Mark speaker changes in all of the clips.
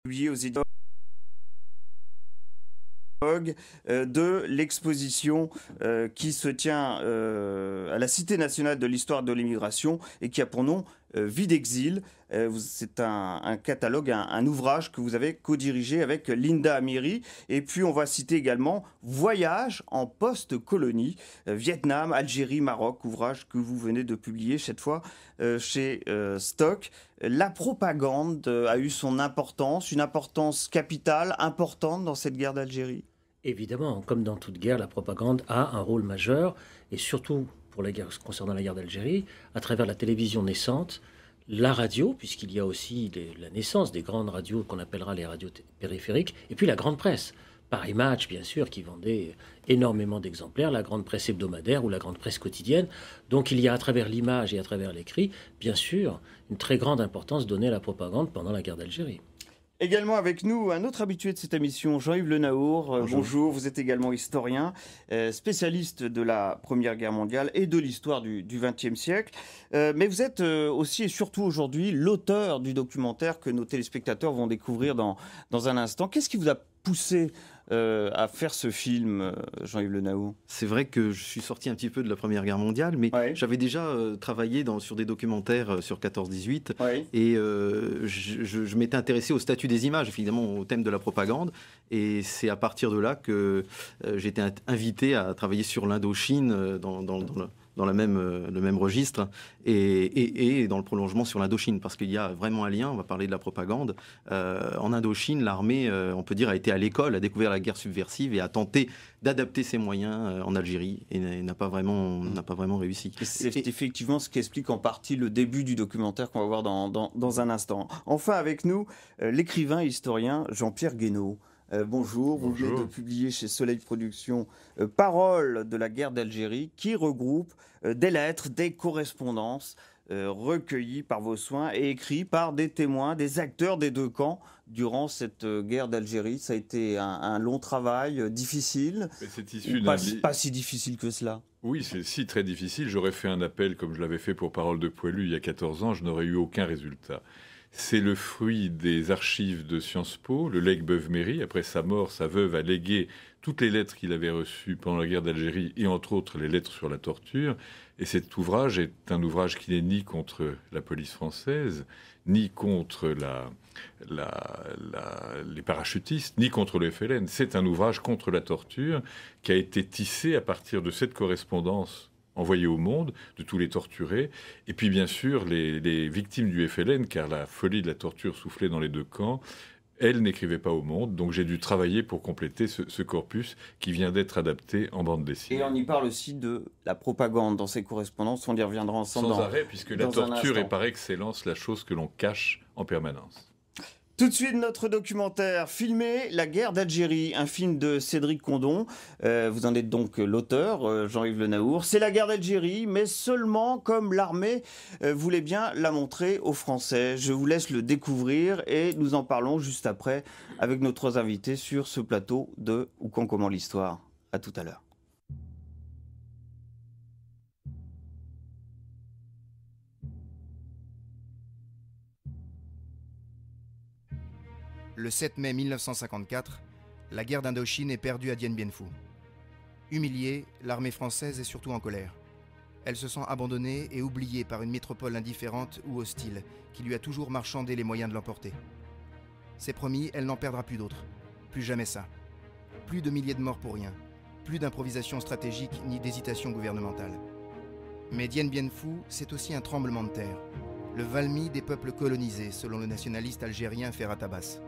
Speaker 1: Publié aux éditions de l'exposition qui se tient à la Cité nationale de l'histoire de l'immigration et qui a pour nom Vie d'exil. C'est un catalogue, un ouvrage que vous avez co-dirigé avec Linda Amiri. Et puis on va citer également Voyage en post-colonie, Vietnam, Algérie, Maroc, ouvrage que vous venez de publier cette fois chez Stock. La propagande a eu son importance, une importance capitale, importante dans cette guerre d'Algérie.
Speaker 2: Évidemment, comme dans toute guerre, la propagande a un rôle majeur, et surtout pour la guerre, concernant la guerre d'Algérie, à travers la télévision naissante, la radio, puisqu'il y a aussi la naissance des grandes radios qu'on appellera les radios périphériques, et puis la grande presse. Paris Match, bien sûr, qui vendait énormément d'exemplaires, la grande presse hebdomadaire ou la grande presse quotidienne. Donc il y a à travers l'image et à travers l'écrit, bien sûr, une très grande importance donnée à la propagande pendant la guerre d'Algérie.
Speaker 1: Également avec nous, un autre habitué de cette émission, Jean-Yves Le Naour. Bonjour, vous êtes également historien, spécialiste de la Première Guerre mondiale et de l'histoire du XXe siècle. Mais vous êtes aussi et surtout aujourd'hui l'auteur du documentaire que nos téléspectateurs vont découvrir dans un instant. Qu'est-ce qui vous a poussé à faire ce film, Jean-Yves Le Naour?
Speaker 3: C'est vrai que je suis sorti un petit peu de la Première Guerre mondiale, mais
Speaker 1: Ouais.
Speaker 3: j'avais déjà travaillé sur des documentaires sur 14-18,
Speaker 1: Ouais.
Speaker 3: et je m'étais intéressé au statut des images, évidemment au thème de la propagande, et c'est à partir de là que j'ai été invité à travailler sur l'Indochine dans le même registre, et dans le prolongement sur l'Indochine, parce qu'il y a vraiment un lien. On va parler de la propagande. En Indochine, l'armée, on peut dire, a été à l'école, a découvert la guerre subversive et a tenté d'adapter ses moyens en Algérie, et n'a pas vraiment réussi.
Speaker 1: C'est effectivement ce qui explique en partie le début du documentaire qu'on va voir dans un instant. Enfin avec nous, l'écrivain et historien Jean-Pierre Guénaud. Bonjour, vous venez de publier chez Soleil Productions Paroles de la guerre d'Algérie, qui regroupe des lettres, des correspondances recueillies par vos soins et écrites par des témoins, des acteurs des deux camps durant cette guerre d'Algérie. Ça a été un long travail, difficile,
Speaker 4: c'est issu
Speaker 1: pas si difficile que cela.
Speaker 4: Oui, c'est si très difficile. J'aurais fait un appel comme je l'avais fait pour Paroles de Poilu il y a 14 ans, je n'aurais eu aucun résultat. C'est le fruit des archives de Sciences Po. Le legs Beuve-Méry, après sa mort, sa veuve a légué toutes les lettres qu'il avait reçues pendant la guerre d'Algérie et entre autres les lettres sur la torture. Et cet ouvrage est un ouvrage qui n'est ni contre la police française, ni contre les parachutistes, ni contre le FLN. C'est un ouvrage contre la torture qui a été tissé à partir de cette correspondance envoyés au monde, de tous les torturés, et puis bien sûr les victimes du FLN, car la folie de la torture soufflait dans les deux camps, elles n'écrivaient pas au monde, donc j'ai dû travailler pour compléter ce corpus qui vient d'être adapté en bande dessinée.
Speaker 1: Et on y parle aussi de la propagande dans ces correspondances, on y reviendra ensemble
Speaker 4: sans arrêt, puisque la torture est par excellence la chose que l'on cache en permanence.
Speaker 1: Tout de suite, notre documentaire filmé La guerre d'Algérie, un film de Cédric Condon. Vous en êtes donc l'auteur, Jean-Yves Le Naour. C'est la guerre d'Algérie, mais seulement comme l'armée voulait bien la montrer aux Français. Je vous laisse le découvrir et nous en parlons juste après avec nos trois invités sur ce plateau de Ou quand comment l'histoire. À tout à l'heure.
Speaker 5: Le 7 mai 1954, la guerre d'Indochine est perdue à Dien Bien Phu. Humiliée, l'armée française est surtout en colère. Elle se sent abandonnée et oubliée par une métropole indifférente ou hostile qui lui a toujours marchandé les moyens de l'emporter. C'est promis, elle n'en perdra plus d'autres. Plus jamais ça. Plus de milliers de morts pour rien. Plus d'improvisation stratégique ni d'hésitation gouvernementale. Mais Dien Bien Phu, c'est aussi un tremblement de terre. Le Valmy des peuples colonisés, selon le nationaliste algérien Ferhat Abbas.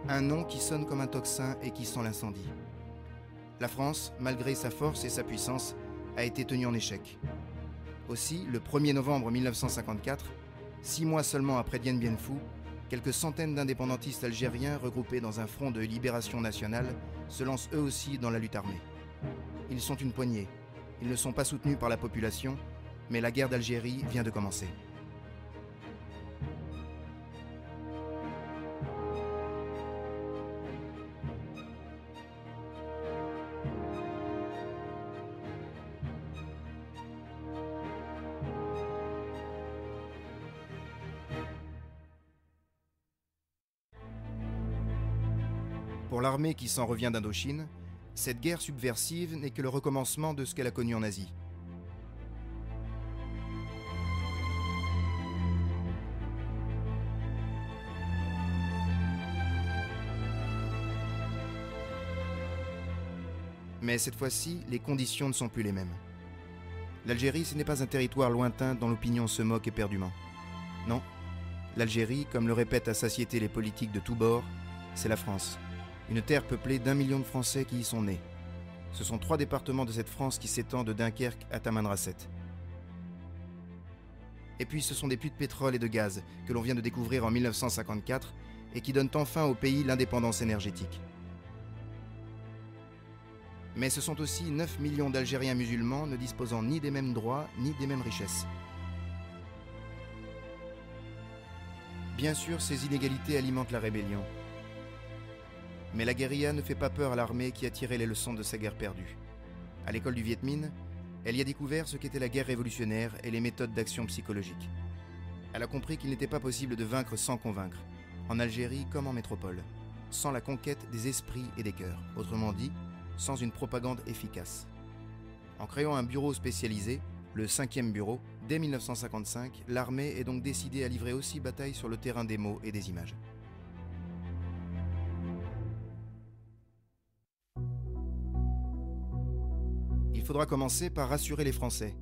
Speaker 5: Un nom qui sonne comme un tocsin et qui sent l'incendie. La France, malgré sa force et sa puissance, a été tenue en échec. Aussi, le 1er novembre 1954, 6 mois seulement après Dien Bien Phu, quelques centaines d'indépendantistes algériens regroupés dans un front de libération nationale se lancent eux aussi dans la lutte armée. Ils sont une poignée. Ils ne sont pas soutenus par la population, mais la guerre d'Algérie vient de commencer. Pour l'armée qui s'en revient d'Indochine, cette guerre subversive n'est que le recommencement de ce qu'elle a connu en Asie. Mais cette fois-ci, les conditions ne sont plus les mêmes. L'Algérie, ce n'est pas un territoire lointain dont l'opinion se moque éperdument. Non, l'Algérie, comme le répètent à satiété les politiques de tous bords, c'est la France. Une terre peuplée d'1 million de Français qui y sont nés. Ce sont 3 départements de cette France qui s'étendent de Dunkerque à Tamanrasset. Et puis ce sont des puits de pétrole et de gaz que l'on vient de découvrir en 1954 et qui donnent enfin au pays l'indépendance énergétique. Mais ce sont aussi 9 millions d'Algériens musulmans ne disposant ni des mêmes droits ni des mêmes richesses. Bien sûr, ces inégalités alimentent la rébellion. Mais la guérilla ne fait pas peur à l'armée qui a tiré les leçons de sa guerre perdue. À l'école du Viet Minh, elle y a découvert ce qu'était la guerre révolutionnaire et les méthodes d'action psychologique. Elle a compris qu'il n'était pas possible de vaincre sans convaincre, en Algérie comme en métropole, sans la conquête des esprits et des cœurs, autrement dit, sans une propagande efficace. En créant un bureau spécialisé, le 5e bureau, dès 1955, l'armée est donc décidée à livrer aussi bataille sur le terrain des mots et des images. Il faudra commencer par rassurer les Français,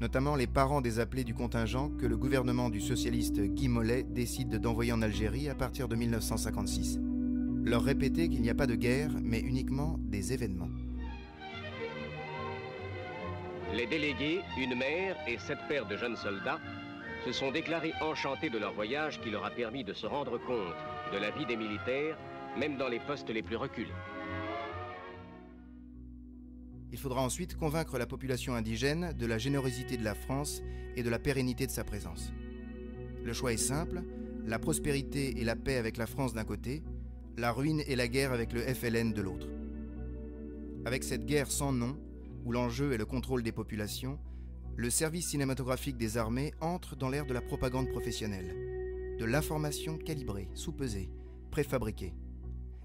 Speaker 5: notamment les parents des appelés du contingent que le gouvernement du socialiste Guy Mollet décide d'envoyer en Algérie à partir de 1956. Leur répéter qu'il n'y a pas de guerre, mais uniquement des événements.
Speaker 6: Les délégués, une mère et 7 paires de jeunes soldats se sont déclarés enchantés de leur voyage qui leur a permis de se rendre compte de la vie des militaires, même dans les postes les plus reculés.
Speaker 5: Il faudra ensuite convaincre la population indigène de la générosité de la France et de la pérennité de sa présence. Le choix est simple, la prospérité et la paix avec la France d'un côté, la ruine et la guerre avec le FLN de l'autre. Avec cette guerre sans nom, où l'enjeu est le contrôle des populations, le service cinématographique des armées entre dans l'ère de la propagande professionnelle, de l'information calibrée, sous-pesée, préfabriquée.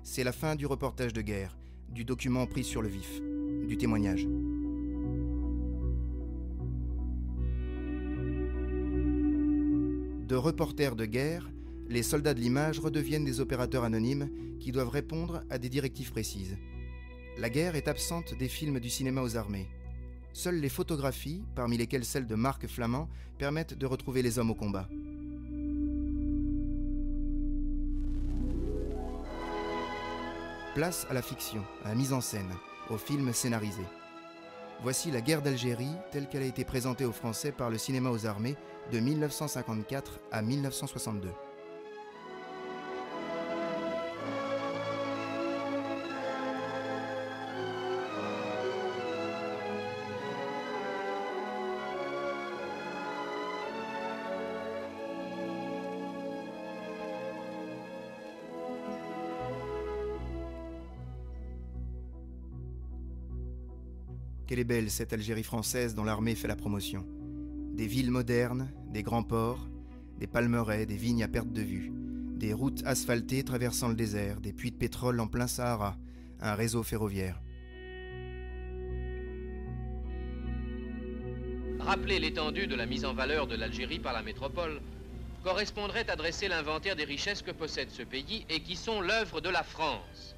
Speaker 5: C'est la fin du reportage de guerre, du document pris sur le vif, du témoignage. De reporters de guerre, les soldats de l'image redeviennent des opérateurs anonymes qui doivent répondre à des directives précises. La guerre est absente des films du cinéma aux armées. Seules les photographies, parmi lesquelles celle de Marc Flamand, permettent de retrouver les hommes au combat. Place à la fiction, à la mise en scène, au film scénarisé. Voici la guerre d'Algérie telle qu'elle a été présentée aux Français par le cinéma aux armées de 1954 à 1962. Quelle est belle cette Algérie française dont l'armée fait la promotion. Des villes modernes, des grands ports, des palmeraies, des vignes à perte de vue, des routes asphaltées traversant le désert, des puits de pétrole en plein Sahara, un réseau ferroviaire.
Speaker 7: Rappeler l'étendue de la mise en valeur de l'Algérie par la métropole correspondrait à dresser l'inventaire des richesses que possède ce pays et qui sont l'œuvre de la France.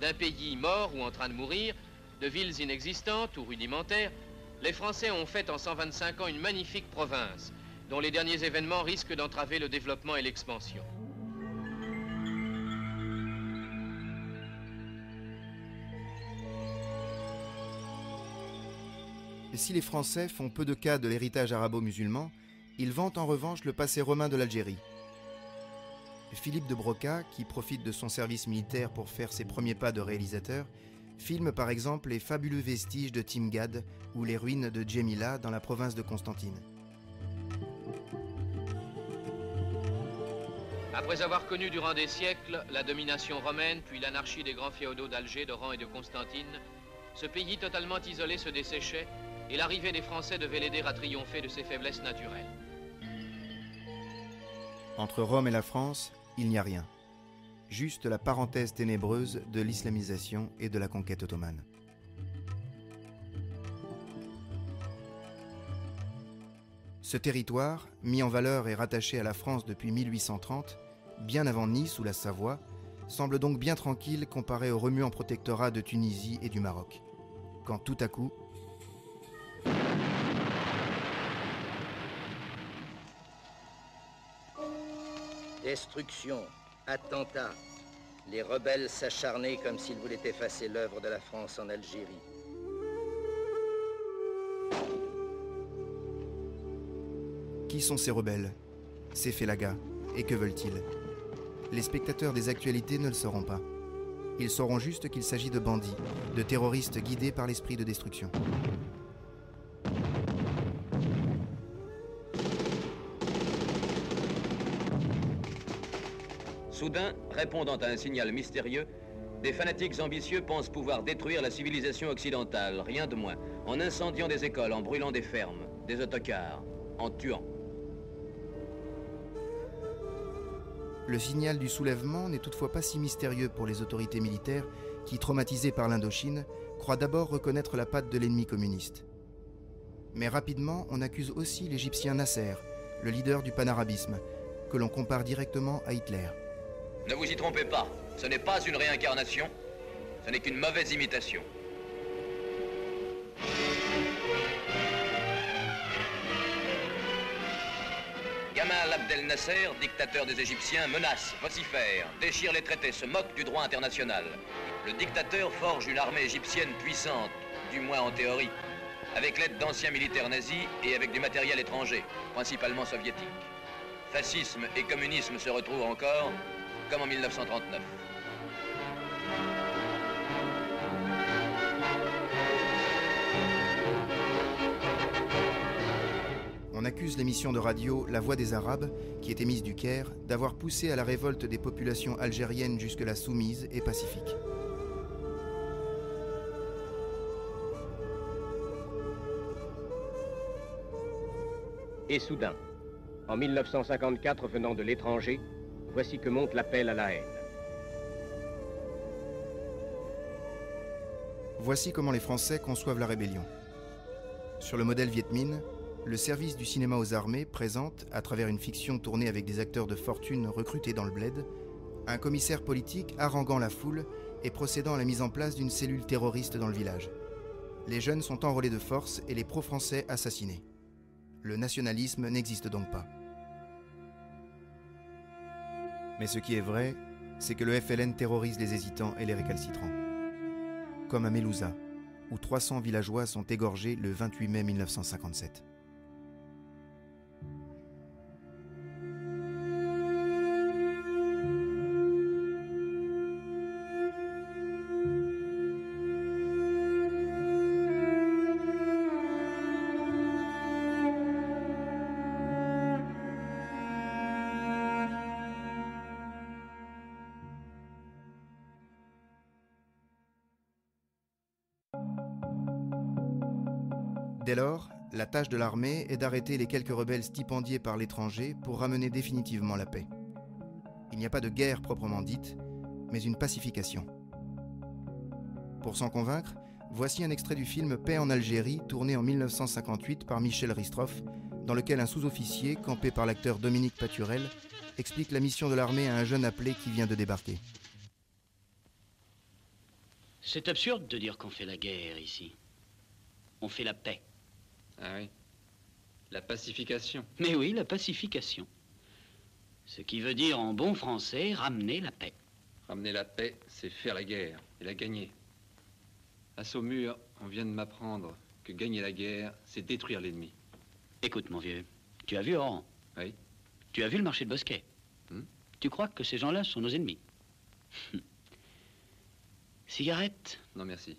Speaker 7: D'un pays mort ou en train de mourir, de villes inexistantes ou rudimentaires, les Français ont fait en 125 ans une magnifique province, dont les derniers événements risquent d'entraver le développement et l'expansion.
Speaker 5: Et si les Français font peu de cas de l'héritage arabo-musulman, ils vantent en revanche le passé romain de l'Algérie. Philippe de Broca, qui profite de son service militaire pour faire ses premiers pas de réalisateur, filme par exemple les fabuleux vestiges de Timgad ou les ruines de Djemila dans la province de Constantine.
Speaker 7: Après avoir connu durant des siècles la domination romaine puis l'anarchie des grands féodaux d'Alger, d'Oran et de Constantine, ce pays totalement isolé se desséchait et l'arrivée des Français devait l'aider à triompher de ses faiblesses naturelles.
Speaker 5: Entre Rome et la France, il n'y a rien. juste la parenthèse ténébreuse de l'islamisation et de la conquête ottomane. Ce territoire, mis en valeur et rattaché à la France depuis 1830, bien avant Nice ou la Savoie, semble donc bien tranquille comparé au remuant protectorat de Tunisie et du Maroc. Quand tout à coup...
Speaker 8: Destruction, attentat. Les rebelles s'acharnaient comme s'ils voulaient effacer l'œuvre de la France en Algérie.
Speaker 5: Qui sont ces rebelles, ces félagas, et que veulent-ils? Les spectateurs des actualités ne le sauront pas. Ils sauront juste qu'il s'agit de bandits, de terroristes guidés par l'esprit de destruction.
Speaker 7: Soudain, répondant à un signal mystérieux, des fanatiques ambitieux pensent pouvoir détruire la civilisation occidentale, rien de moins, en incendiant des écoles, en brûlant des fermes, des autocars, en tuant.
Speaker 5: Le signal du soulèvement n'est toutefois pas si mystérieux pour les autorités militaires qui, traumatisées par l'Indochine, croient d'abord reconnaître la patte de l'ennemi communiste. Mais rapidement, on accuse aussi l'Égyptien Nasser, le leader du panarabisme, que l'on compare directement à Hitler.
Speaker 7: Ne vous y trompez pas, ce n'est pas une réincarnation, ce n'est qu'une mauvaise imitation. Gamal Abdel Nasser, dictateur des Égyptiens, menace, vocifère, déchire les traités, se moque du droit international. Le dictateur forge une armée égyptienne puissante, du moins en théorie, avec l'aide d'anciens militaires nazis et avec du matériel étranger, principalement soviétique. Fascisme et communisme se retrouvent encore, comme en 1939.
Speaker 5: On accuse l'émission de radio La Voix des Arabes, qui est émise du Caire, d'avoir poussé à la révolte des populations algériennes jusque-là soumises et pacifiques.
Speaker 6: Et soudain, en 1954 venant de l'étranger, voici que monte l'appel à la haine.
Speaker 5: Voici comment les Français conçoivent la rébellion. Sur le modèle Viet Minh, le service du cinéma aux armées présente, à travers une fiction tournée avec des acteurs de fortune recrutés dans le bled, un commissaire politique haranguant la foule et procédant à la mise en place d'une cellule terroriste dans le village. Les jeunes sont enrôlés de force et les pro-français assassinés. Le nationalisme n'existe donc pas. Mais ce qui est vrai, c'est que le FLN terrorise les hésitants et les récalcitrants. Comme à Melouza, où 300 villageois sont égorgés le 28 mai 1957. Dès lors, la tâche de l'armée est d'arrêter les quelques rebelles stipendiés par l'étranger pour ramener définitivement la paix. Il n'y a pas de guerre proprement dite, mais une pacification. Pour s'en convaincre, voici un extrait du film Paix en Algérie, tourné en 1958 par Michel Ristroff, dans lequel un sous-officier, campé par l'acteur Dominique Paturel, explique la mission de l'armée à un jeune appelé qui vient de débarquer.
Speaker 9: C'est absurde de dire qu'on fait la guerre ici. On fait la paix.
Speaker 10: Ah oui, la pacification.
Speaker 9: Mais oui, la pacification. Ce qui veut dire en bon français, ramener la paix.
Speaker 10: Ramener la paix, c'est faire la guerre et la gagner. À Saumur, on vient de m'apprendre que gagner la guerre, c'est détruire l'ennemi.
Speaker 9: Écoute, mon vieux, tu as vu Oran?
Speaker 10: Oui.
Speaker 9: Tu as vu le marché de Bosquet? Tu crois que ces gens-là sont nos ennemis? Cigarette?
Speaker 10: Non, merci.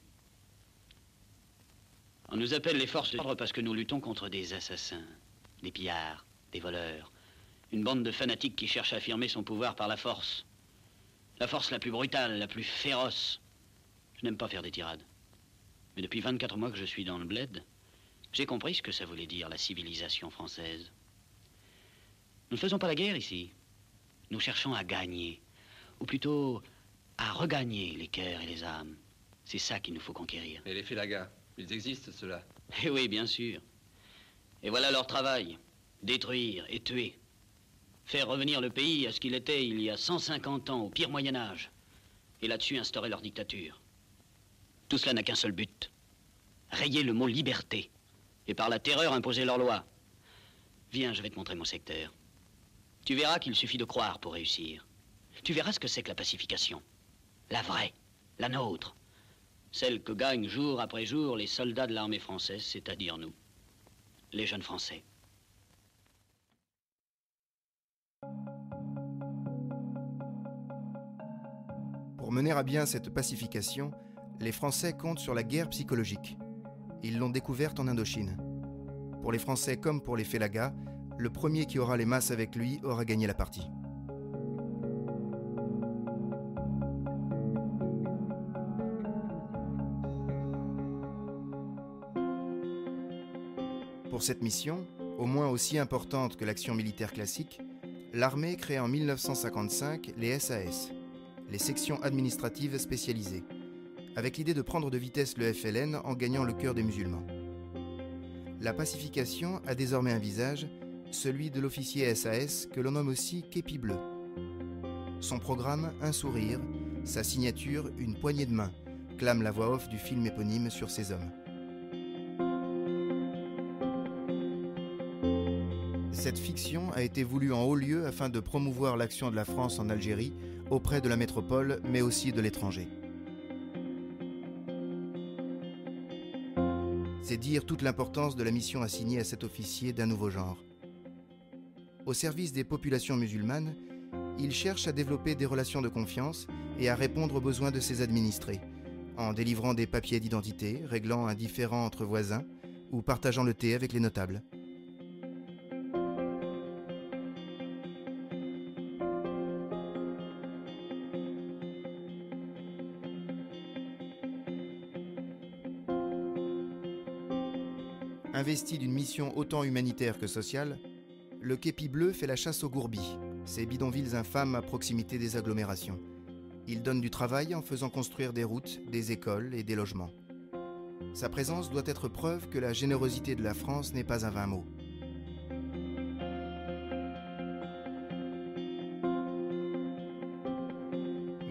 Speaker 9: On nous appelle les forces de l'ordre parce que nous luttons contre des assassins, des pillards, des voleurs. Une bande de fanatiques qui cherche à affirmer son pouvoir par la force. La force la plus brutale, la plus féroce. Je n'aime pas faire des tirades. Mais depuis 24 mois que je suis dans le bled, j'ai compris ce que ça voulait dire, la civilisation française. Nous ne faisons pas la guerre ici. Nous cherchons à gagner. ou plutôt à regagner les cœurs et les âmes. C'est ça qu'il nous faut conquérir.
Speaker 10: Et les félagas, ils existent, ceux-là?
Speaker 9: Eh oui, bien sûr. Et voilà leur travail, détruire et tuer. Faire revenir le pays à ce qu'il était il y a 150 ans, au pire Moyen-Âge. Et là-dessus instaurer leur dictature. Tout cela n'a qu'un seul but. Rayer le mot liberté. Et par la terreur imposer leurs lois. Viens, je vais te montrer mon secteur. Tu verras qu'il suffit de croire pour réussir. Tu verras ce que c'est que la pacification. La vraie, la nôtre. Celle que gagnent jour après jour les soldats de l'armée française, c'est-à-dire nous, les jeunes Français.
Speaker 5: Pour mener à bien cette pacification, les Français comptent sur la guerre psychologique. Ils l'ont découverte en Indochine. Pour les Français comme pour les félagas, le premier qui aura les masses avec lui aura gagné la partie. Pour cette mission, au moins aussi importante que l'action militaire classique, l'armée crée en 1955 les SAS, les sections administratives spécialisées, avec l'idée de prendre de vitesse le FLN en gagnant le cœur des musulmans. La pacification a désormais un visage, celui de l'officier SAS que l'on nomme aussi képi bleu. Son programme, un sourire, sa signature, une poignée de main, clame la voix off du film éponyme sur ces hommes. Cette fiction a été voulue en haut lieu afin de promouvoir l'action de la France en Algérie auprès de la métropole, mais aussi de l'étranger. C'est dire toute l'importance de la mission assignée à cet officier d'un nouveau genre. Au service des populations musulmanes, il cherche à développer des relations de confiance et à répondre aux besoins de ses administrés, en délivrant des papiers d'identité, réglant un différend entre voisins ou partageant le thé avec les notables. Investi d'une mission autant humanitaire que sociale, le képi bleu fait la chasse aux gourbis, ces bidonvilles infâmes à proximité des agglomérations. Il donne du travail en faisant construire des routes, des écoles et des logements. Sa présence doit être preuve que la générosité de la France n'est pas un vain mot.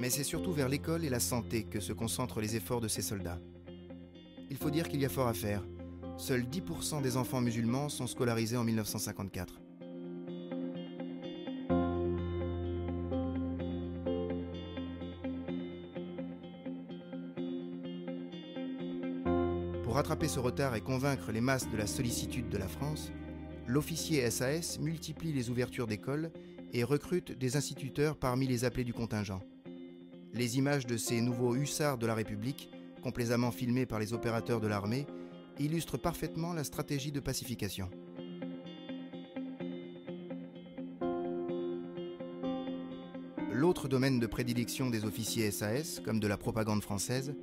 Speaker 5: Mais c'est surtout vers l'école et la santé que se concentrent les efforts de ces soldats. Il faut dire qu'il y a fort à faire. Seuls 10% des enfants musulmans sont scolarisés en 1954. Pour rattraper ce retard et convaincre les masses de la sollicitude de la France, l'officier SAS multiplie les ouvertures d'écoles et recrute des instituteurs parmi les appelés du contingent. Les images de ces nouveaux hussards de la République, complaisamment filmées par les opérateurs de l'armée, illustre parfaitement la stratégie de pacification. L'autre domaine de prédilection des officiers SAS, comme de la propagande française,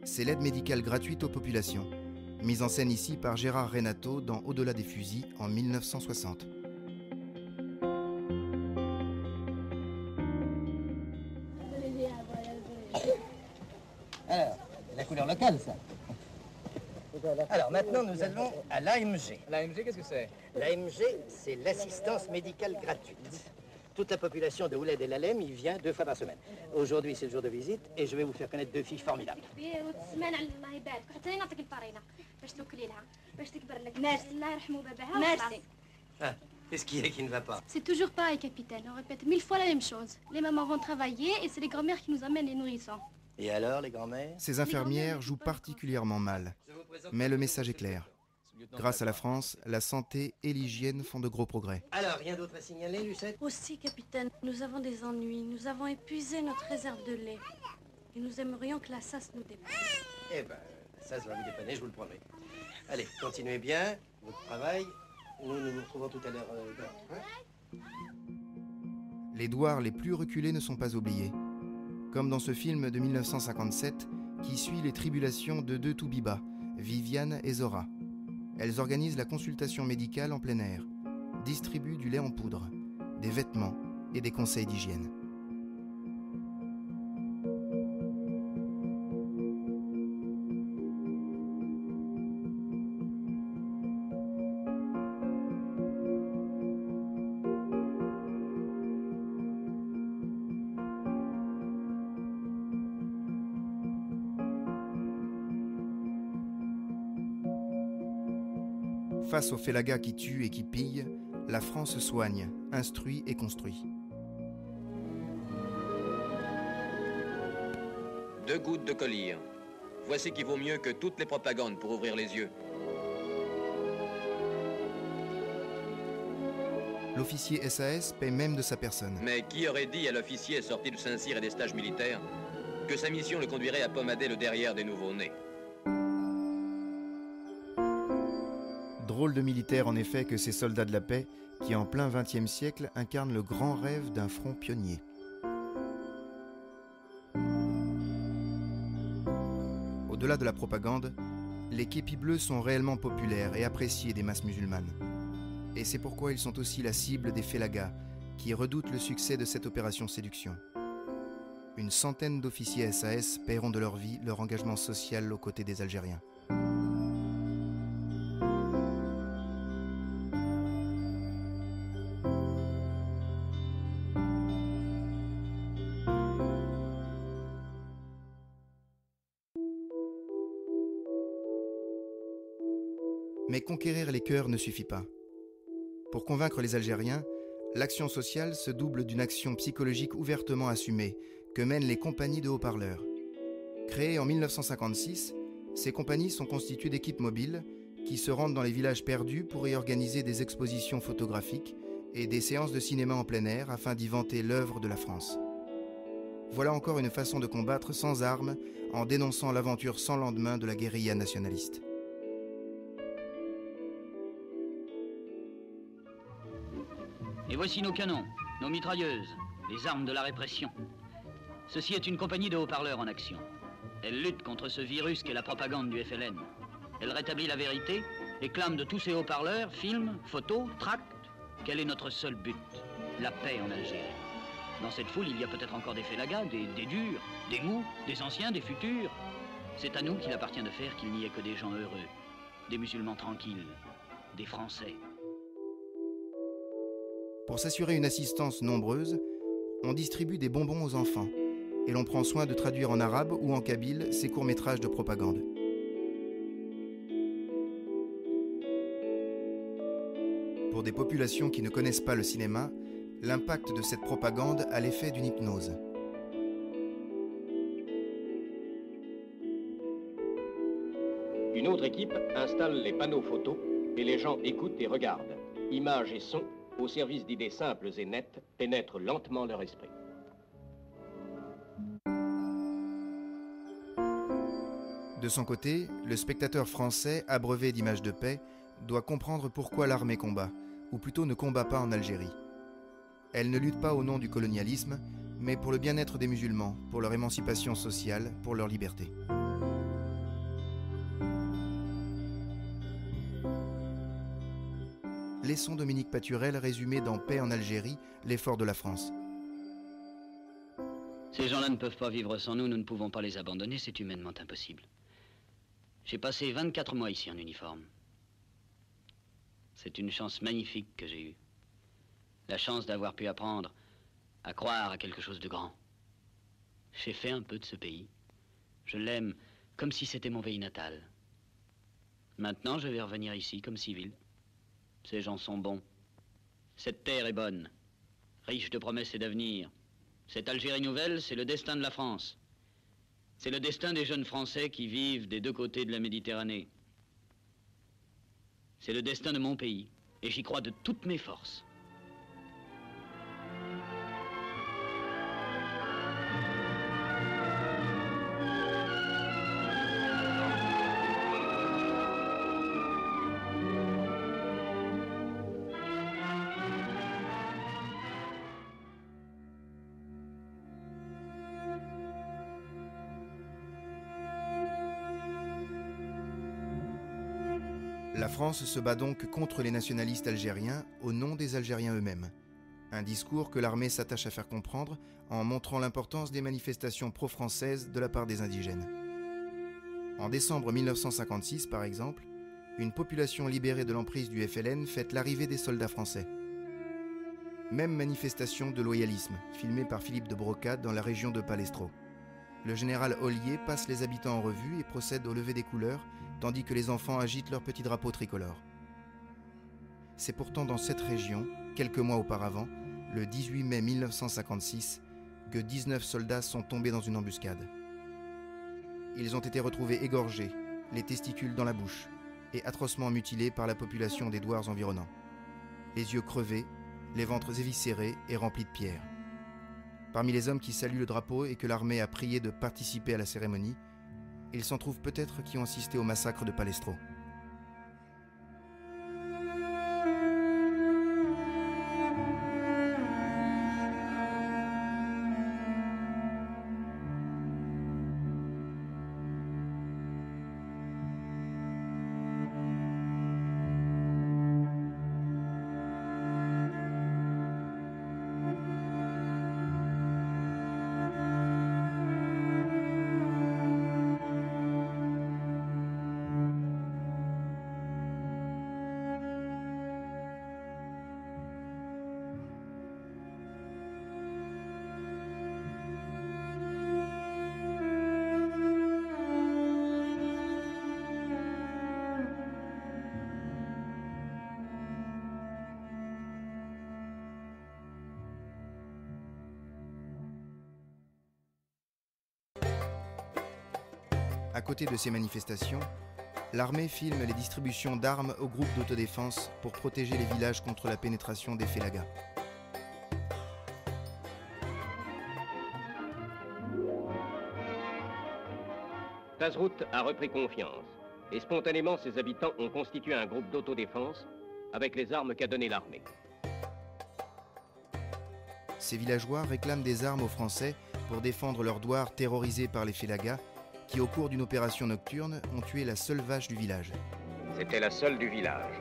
Speaker 5: c'est l'aide médicale gratuite aux populations, mise en scène ici par Gérard Renato dans Au-delà des fusils en 1960.
Speaker 8: Alors, la couleur locale, ça. Alors maintenant, nous allons à l'AMG.
Speaker 11: L'AMG, qu'est-ce que c'est?
Speaker 8: L'AMG, c'est l'assistance médicale gratuite. Toute la population de Ouled El Alem y vient 2 fois par semaine. Aujourd'hui, c'est le jour de visite et je vais vous faire connaître 2 filles formidables.
Speaker 12: Merci.
Speaker 8: Ah, qu'est-ce qu'il y a qui ne va pas?
Speaker 12: C'est toujours pareil, capitaine. On répète 1000 fois la même chose. Les mamans vont travailler et c'est les grand-mères qui nous amènent les nourrissons.
Speaker 8: Et alors, les grands-mères?
Speaker 5: Ces infirmières jouent particulièrement mal. Mais le message est clair. Grâce à la France, la santé et l'hygiène font de gros progrès.
Speaker 8: Alors, rien d'autre à signaler, Lucette?
Speaker 12: Aussi, capitaine, nous avons des ennuis. Nous avons épuisé notre réserve de lait. Et nous aimerions que la SAS nous dépanne.
Speaker 8: Eh ben, ça va vous dépanner, je vous le promets. Allez, continuez bien votre travail. Nous nous retrouvons tout à l'heure.
Speaker 5: Les douars les plus reculés ne sont pas oubliés. Comme dans ce film de 1957 qui suit les tribulations de 2 Toubibas, Viviane et Zora. Elles organisent la consultation médicale en plein air, distribuent du lait en poudre, des vêtements et des conseils d'hygiène. Face aux félagas qui tuent et qui pillent, la France soigne, instruit et construit.
Speaker 11: 2 gouttes de collyre. Voici qui vaut mieux que toutes les propagandes pour ouvrir les yeux.
Speaker 5: L'officier SAS paie même de sa personne.
Speaker 11: Mais qui aurait dit à l'officier sorti de Saint-Cyr et des stages militaires que sa mission le conduirait à pommader le derrière des nouveaux-nés?
Speaker 5: Drôle de militaire en effet que ces soldats de la paix qui en plein XXe siècle incarnent le grand rêve d'un front pionnier. Au-delà de la propagande, les képis bleus sont réellement populaires et appréciés des masses musulmanes. Et c'est pourquoi ils sont aussi la cible des félagas, qui redoutent le succès de cette opération séduction. Une centaine d'officiers SAS paieront de leur vie leur engagement social aux côtés des Algériens. Mais conquérir les cœurs ne suffit pas. Pour convaincre les Algériens, l'action sociale se double d'une action psychologique ouvertement assumée que mènent les compagnies de haut-parleurs. Créées en 1956, ces compagnies sont constituées d'équipes mobiles qui se rendent dans les villages perdus pour y organiser des expositions photographiques et des séances de cinéma en plein air afin d'y vanter l'œuvre de la France. Voilà encore une façon de combattre sans armes en dénonçant l'aventure sans lendemain de la guérilla nationaliste.
Speaker 9: Et voici nos canons, nos mitrailleuses, les armes de la répression. Ceci est une compagnie de haut-parleurs en action. Elle lutte contre ce virus qu'est la propagande du FLN. Elle rétablit la vérité et clame de tous ces haut-parleurs, films, photos, tracts. Quel est notre seul but? La paix en Algérie. Dans cette foule, il y a peut-être encore des félagas, des durs, des mous, des anciens, des futurs. C'est à nous qu'il appartient de faire qu'il n'y ait que des gens heureux, des musulmans tranquilles, des Français.
Speaker 5: Pour s'assurer une assistance nombreuse, on distribue des bonbons aux enfants et l'on prend soin de traduire en arabe ou en kabyle ces courts-métrages de propagande. Pour des populations qui ne connaissent pas le cinéma, l'impact de cette propagande a l'effet d'une hypnose.
Speaker 6: Une autre équipe installe les panneaux photos et les gens écoutent et regardent. Images et sons, au service d'idées simples et nettes, pénètrent lentement leur esprit.
Speaker 5: De son côté, le spectateur français, abreuvé d'images de paix, doit comprendre pourquoi l'armée combat, ou plutôt ne combat pas en Algérie. Elle ne lutte pas au nom du colonialisme, mais pour le bien-être des musulmans, pour leur émancipation sociale, pour leur liberté. Laissons Dominique Paturel résumer dans Paix en Algérie l'effort de la France.
Speaker 9: Ces gens-là ne peuvent pas vivre sans nous, nous ne pouvons pas les abandonner, c'est humainement impossible. J'ai passé 24 mois ici en uniforme. C'est une chance magnifique que j'ai eue. La chance d'avoir pu apprendre à croire à quelque chose de grand. J'ai fait un peu de ce pays. Je l'aime comme si c'était mon pays natal. Maintenant, je vais revenir ici comme civil. Ces gens sont bons. Cette terre est bonne, riche de promesses et d'avenir. Cette Algérie nouvelle, c'est le destin de la France. C'est le destin des jeunes Français qui vivent des deux côtés de la Méditerranée. C'est le destin de mon pays, et j'y crois de toutes mes forces.
Speaker 5: La France se bat donc contre les nationalistes algériens au nom des Algériens eux-mêmes. Un discours que l'armée s'attache à faire comprendre en montrant l'importance des manifestations pro-françaises de la part des indigènes. En décembre 1956, par exemple, une population libérée de l'emprise du FLN fête l'arrivée des soldats français. Même manifestation de loyalisme, filmée par Philippe de Broca dans la région de Palestro. Le général Ollier passe les habitants en revue et procède au lever des couleurs, tandis que les enfants agitent leur petit drapeau tricolore. C'est pourtant dans cette région, quelques mois auparavant, le 18 mai 1956, que 19 soldats sont tombés dans une embuscade. Ils ont été retrouvés égorgés, les testicules dans la bouche, et atrocement mutilés par la population des douars environnants. Les yeux crevés, les ventres éviscérés et remplis de pierres. Parmi les hommes qui saluent le drapeau et que l'armée a prié de participer à la cérémonie, il s'en trouve peut-être qui ont assisté au massacre de Palestro. À côté de ces manifestations, l'armée filme les distributions d'armes aux groupes d'autodéfense pour protéger les villages contre la pénétration des félagas.
Speaker 6: Tazrout a repris confiance et spontanément ses habitants ont constitué un groupe d'autodéfense avec les armes qu'a données l'armée.
Speaker 5: Ces villageois réclament des armes aux Français pour défendre leurs douars terrorisés par les félagas qui, au cours d'une opération nocturne, ont tué la seule vache du village.
Speaker 6: C'était la seule du village.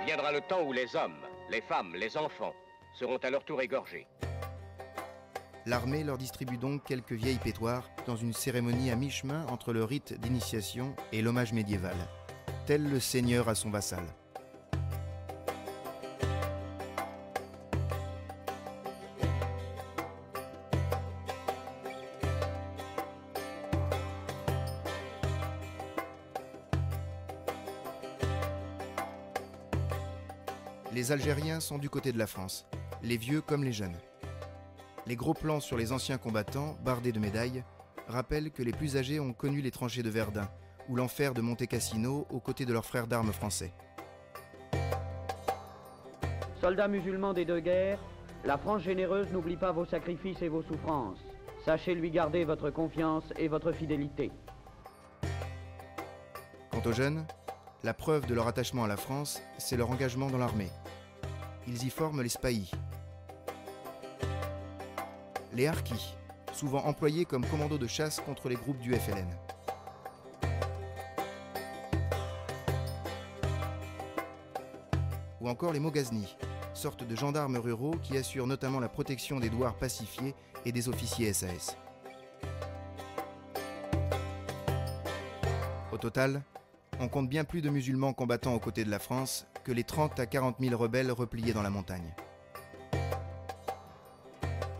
Speaker 6: Viendra le temps où les hommes, les femmes, les enfants seront à leur tour égorgés.
Speaker 5: L'armée leur distribue donc quelques vieilles pétoires dans une cérémonie à mi-chemin entre le rite d'initiation et l'hommage médiéval, tel le seigneur à son vassal. Les Algériens sont du côté de la France, les vieux comme les jeunes. Les gros plans sur les anciens combattants, bardés de médailles, rappellent que les plus âgés ont connu les tranchées de Verdun ou l'enfer de Monte Cassino aux côtés de leurs frères d'armes français.
Speaker 13: Soldats musulmans des deux guerres, la France généreuse n'oublie pas vos sacrifices et vos souffrances. Sachez lui garder votre confiance et votre fidélité.
Speaker 5: Quant aux jeunes, la preuve de leur attachement à la France, c'est leur engagement dans l'armée. Ils y forment les spahis. Les harkis, souvent employés comme commandos de chasse contre les groupes du FLN. Ou encore les moghaznis, sorte de gendarmes ruraux qui assurent notamment la protection des douars pacifiés et des officiers SAS. Au total, on compte bien plus de musulmans combattant aux côtés de la France que les 30 à 40 000 rebelles repliés dans la montagne.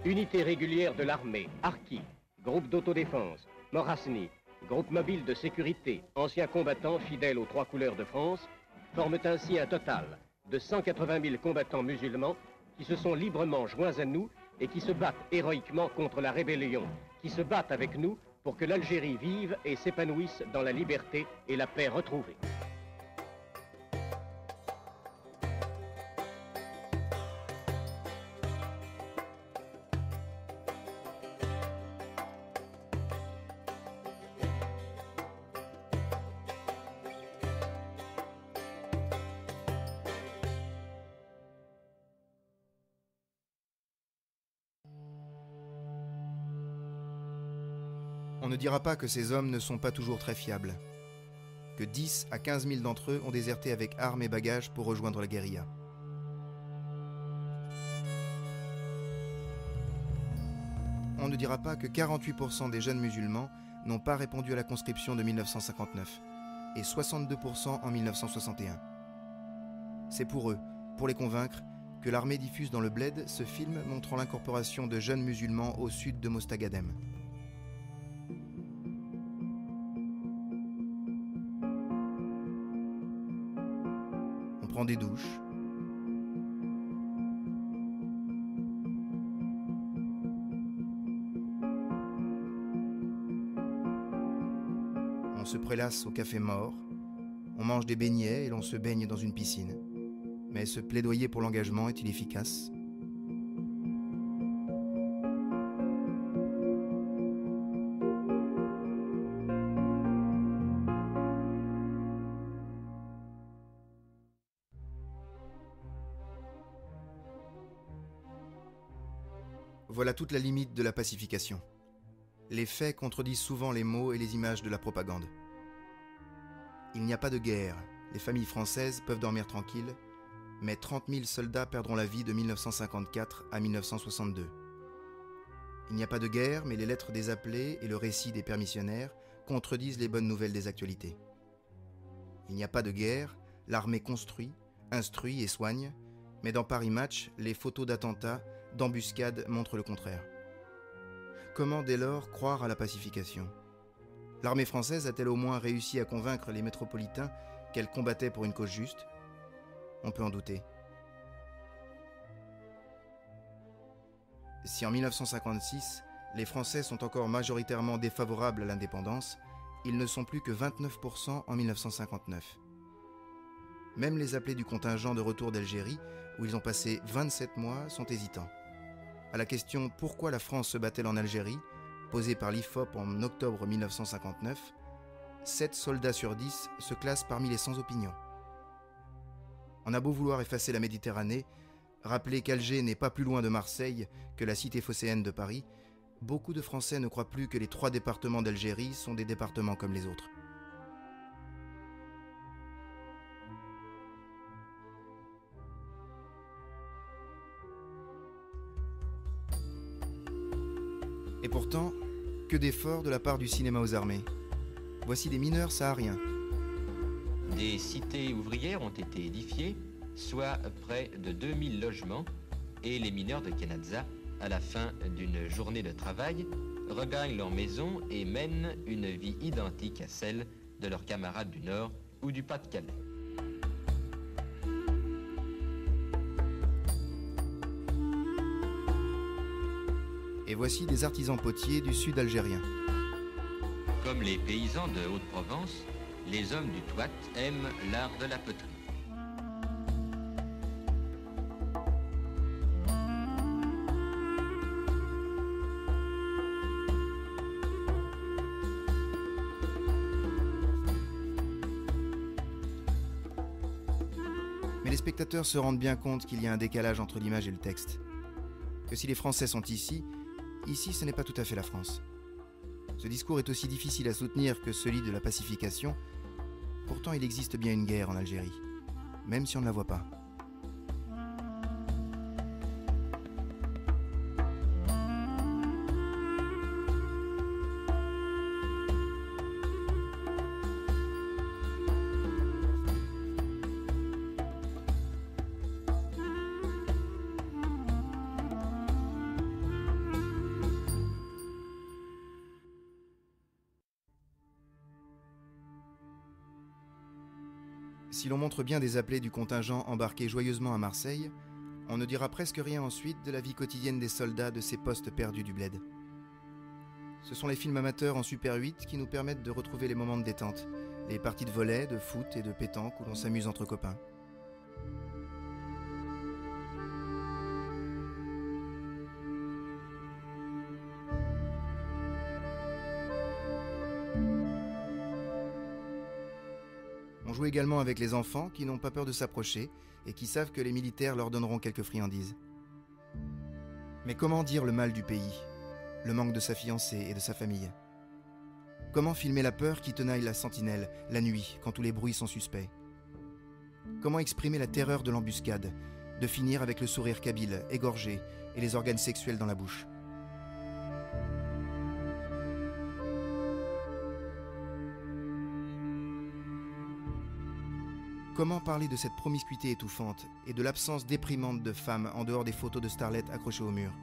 Speaker 6: Unité régulière de l'armée, harkis, groupe d'autodéfense, moghaznis, groupe mobile de sécurité, anciens combattants fidèles aux trois couleurs de France, forment ainsi un total de 180 000 combattants musulmans qui se sont librement joints à nous et qui se battent héroïquement contre la rébellion, qui se battent avec nous pour que l'Algérie vive et s'épanouisse dans la liberté et la paix retrouvée.
Speaker 5: On ne dira pas que ces hommes ne sont pas toujours très fiables, que 10 à 15 000 d'entre eux ont déserté avec armes et bagages pour rejoindre la guérilla. On ne dira pas que 48% des jeunes musulmans n'ont pas répondu à la conscription de 1959 et 62% en 1961. C'est pour eux, pour les convaincre, que l'armée diffuse dans le Bled ce film montrant l'incorporation de jeunes musulmans au sud de dans des douches. On se prélasse au café mort, on mange des beignets et l'on se baigne dans une piscine. Mais ce plaidoyer pour l'engagement est-il efficace ? Voilà toute la limite de la pacification. Les faits contredisent souvent les mots et les images de la propagande. Il n'y a pas de guerre, les familles françaises peuvent dormir tranquilles, mais 30 000 soldats perdront la vie de 1954 à 1962. Il n'y a pas de guerre, mais les lettres des appelés et le récit des permissionnaires contredisent les bonnes nouvelles des actualités. Il n'y a pas de guerre, l'armée construit, instruit et soigne, mais dans Paris Match, les photos d'attentats, d'embuscades montrent le contraire. Comment dès lors croire à la pacification ? L'armée française a-t-elle au moins réussi à convaincre les métropolitains qu'elle combattait pour une cause juste ? On peut en douter. Si en 1956, les Français sont encore majoritairement défavorables à l'indépendance, ils ne sont plus que 29% en 1959. Même les appelés du contingent de retour d'Algérie, où ils ont passé 27 mois, sont hésitants. À la question « Pourquoi la France se bat-elle en Algérie ?», posée par l'IFOP en octobre 1959, 7 soldats sur 10 se classent parmi les sans opinion. On a beau vouloir effacer la Méditerranée, rappeler qu'Alger n'est pas plus loin de Marseille que la cité phocéenne de Paris, beaucoup de Français ne croient plus que les 3 départements d'Algérie sont des départements comme les autres. Et pourtant, que d'efforts de la part du cinéma aux armées. Voici des mineurs sahariens.
Speaker 14: Des cités ouvrières ont été édifiées, soit près de 2000 logements, et les mineurs de Kenadza, à la fin d'une journée de travail, regagnent leur maison et mènent une vie identique à celle de leurs camarades du Nord ou du Pas-de-Calais.
Speaker 5: Et voici des artisans potiers du sud algérien.
Speaker 14: Comme les paysans de Haute-Provence, les hommes du Touat aiment l'art de la poterie.
Speaker 5: Mais les spectateurs se rendent bien compte qu'il y a un décalage entre l'image et le texte. Que si les Français sont ici, ce n'est pas tout à fait la France. Ce discours est aussi difficile à soutenir que celui de la pacification. Pourtant, il existe bien une guerre en Algérie, même si on ne la voit pas. Si l'on montre bien des appelés du contingent embarqués joyeusement à Marseille, on ne dira presque rien ensuite de la vie quotidienne des soldats de ces postes perdus du bled. Ce sont les films amateurs en Super 8 qui nous permettent de retrouver les moments de détente, les parties de volley, de foot et de pétanque où l'on s'amuse entre copains. On joue également avec les enfants qui n'ont pas peur de s'approcher et qui savent que les militaires leur donneront quelques friandises. Mais comment dire le mal du pays, le manque de sa fiancée et de sa famille ? Comment filmer la peur qui tenaille la sentinelle, la nuit, quand tous les bruits sont suspects ? Comment exprimer la terreur de l'embuscade, de finir avec le sourire kabyle, égorgé, et les organes sexuels dans la bouche ? Comment parler de cette promiscuité étouffante et de l'absence déprimante de femmes en dehors des photos de starlettes accrochées au mur ?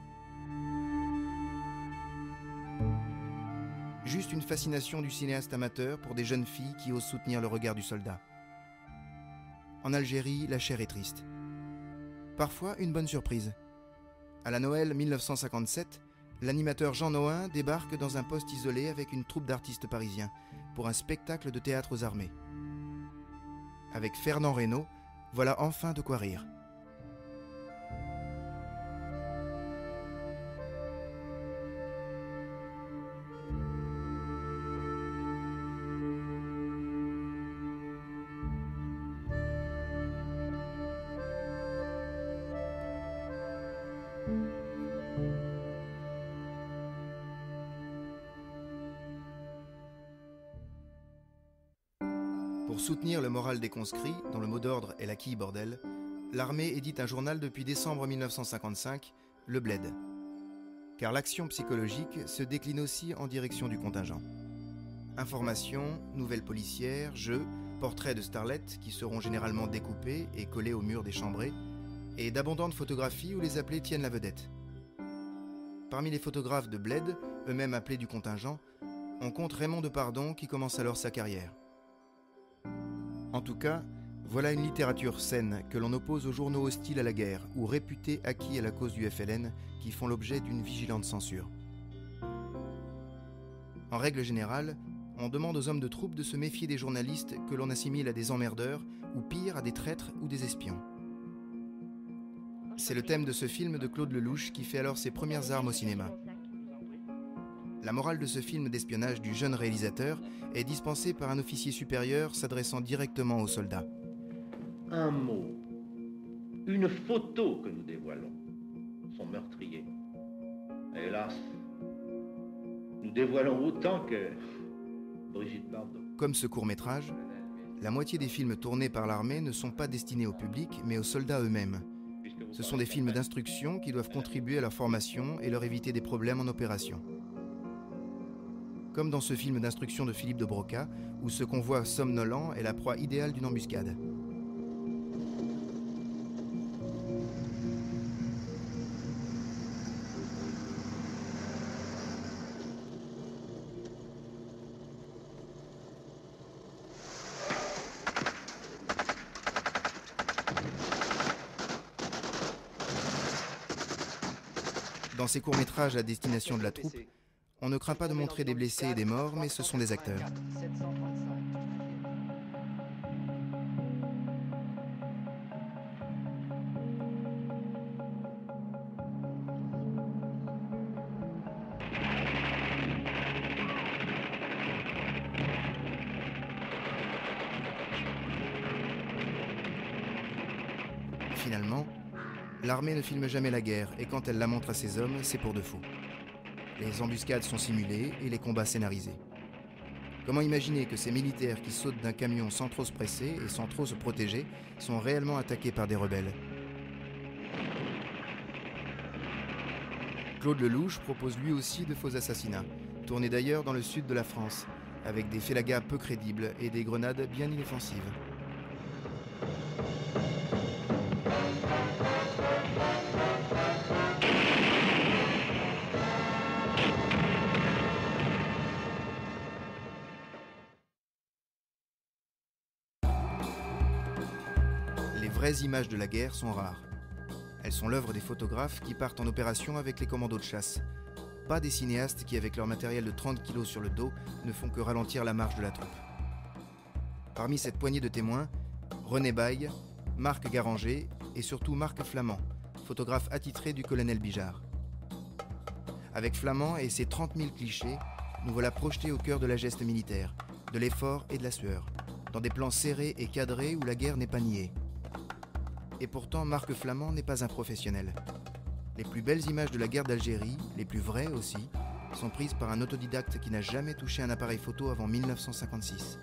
Speaker 5: Juste une fascination du cinéaste amateur pour des jeunes filles qui osent soutenir le regard du soldat. En Algérie, la chair est triste. Parfois, une bonne surprise. À la Noël 1957, l'animateur Jean Nohain débarque dans un poste isolé avec une troupe d'artistes parisiens pour un spectacle de théâtre aux armées. Avec Fernand Reynaud, voilà enfin de quoi rire. Pour soutenir le moral des conscrits, dont le mot d'ordre est la quille bordel, l'armée édite un journal depuis décembre 1955, Le Bled. Car l'action psychologique se décline aussi en direction du contingent. Informations, nouvelles policières, jeux, portraits de starlettes qui seront généralement découpés et collés au mur des chambrées, et d'abondantes photographies où les appelés tiennent la vedette. Parmi les photographes de Bled, eux-mêmes appelés du contingent, on compte Raymond Depardon qui commence alors sa carrière. En tout cas, voilà une littérature saine que l'on oppose aux journaux hostiles à la guerre ou réputés acquis à la cause du FLN qui font l'objet d'une vigilante censure. En règle générale, on demande aux hommes de troupe de se méfier des journalistes que l'on assimile à des emmerdeurs ou pire à des traîtres ou des espions. C'est le thème de ce film de Claude Lelouch qui fait alors ses premières armes au cinéma. La morale de ce film d'espionnage du jeune réalisateur est dispensée par un officier supérieur s'adressant directement aux soldats.
Speaker 15: Un mot, une photo que nous dévoilons, son meurtrier. Hélas, nous dévoilons autant que Brigitte Bardot.
Speaker 5: Comme ce court-métrage, la moitié des films tournés par l'armée ne sont pas destinés au public, mais aux soldats eux-mêmes. Ce sont des films d'instruction qui doivent contribuer à leur formation et leur éviter des problèmes en opération. Comme dans ce film d'instruction de Philippe de Broca, où ce convoi somnolent est la proie idéale d'une embuscade. Dans ces courts-métrages à destination de la troupe, on ne craint pas de montrer des blessés et des morts, mais ce sont des acteurs. Finalement, l'armée ne filme jamais la guerre, et quand elle la montre à ses hommes, c'est pour de faux. Les embuscades sont simulées et les combats scénarisés. Comment imaginer que ces militaires qui sautent d'un camion sans trop se presser et sans trop se protéger sont réellement attaqués par des rebelles? Claude Lelouch propose lui aussi de faux assassinats, tournés d'ailleurs dans le sud de la France, avec des félagas peu crédibles et des grenades bien inoffensives. Les vraies images de la guerre sont rares. Elles sont l'œuvre des photographes qui partent en opération avec les commandos de chasse. Pas des cinéastes qui, avec leur matériel de 30 kg sur le dos, ne font que ralentir la marche de la troupe. Parmi cette poignée de témoins, René Baille, Marc Garanger et surtout Marc Flamand, photographe attitré du colonel Bijard. Avec Flamand et ses 30 000 clichés, nous voilà projetés au cœur de la geste militaire, de l'effort et de la sueur, dans des plans serrés et cadrés où la guerre n'est pas niée. Et pourtant, Marc Flamand n'est pas un professionnel. Les plus belles images de la guerre d'Algérie, les plus vraies aussi, sont prises par un autodidacte qui n'a jamais touché un appareil photo avant 1956.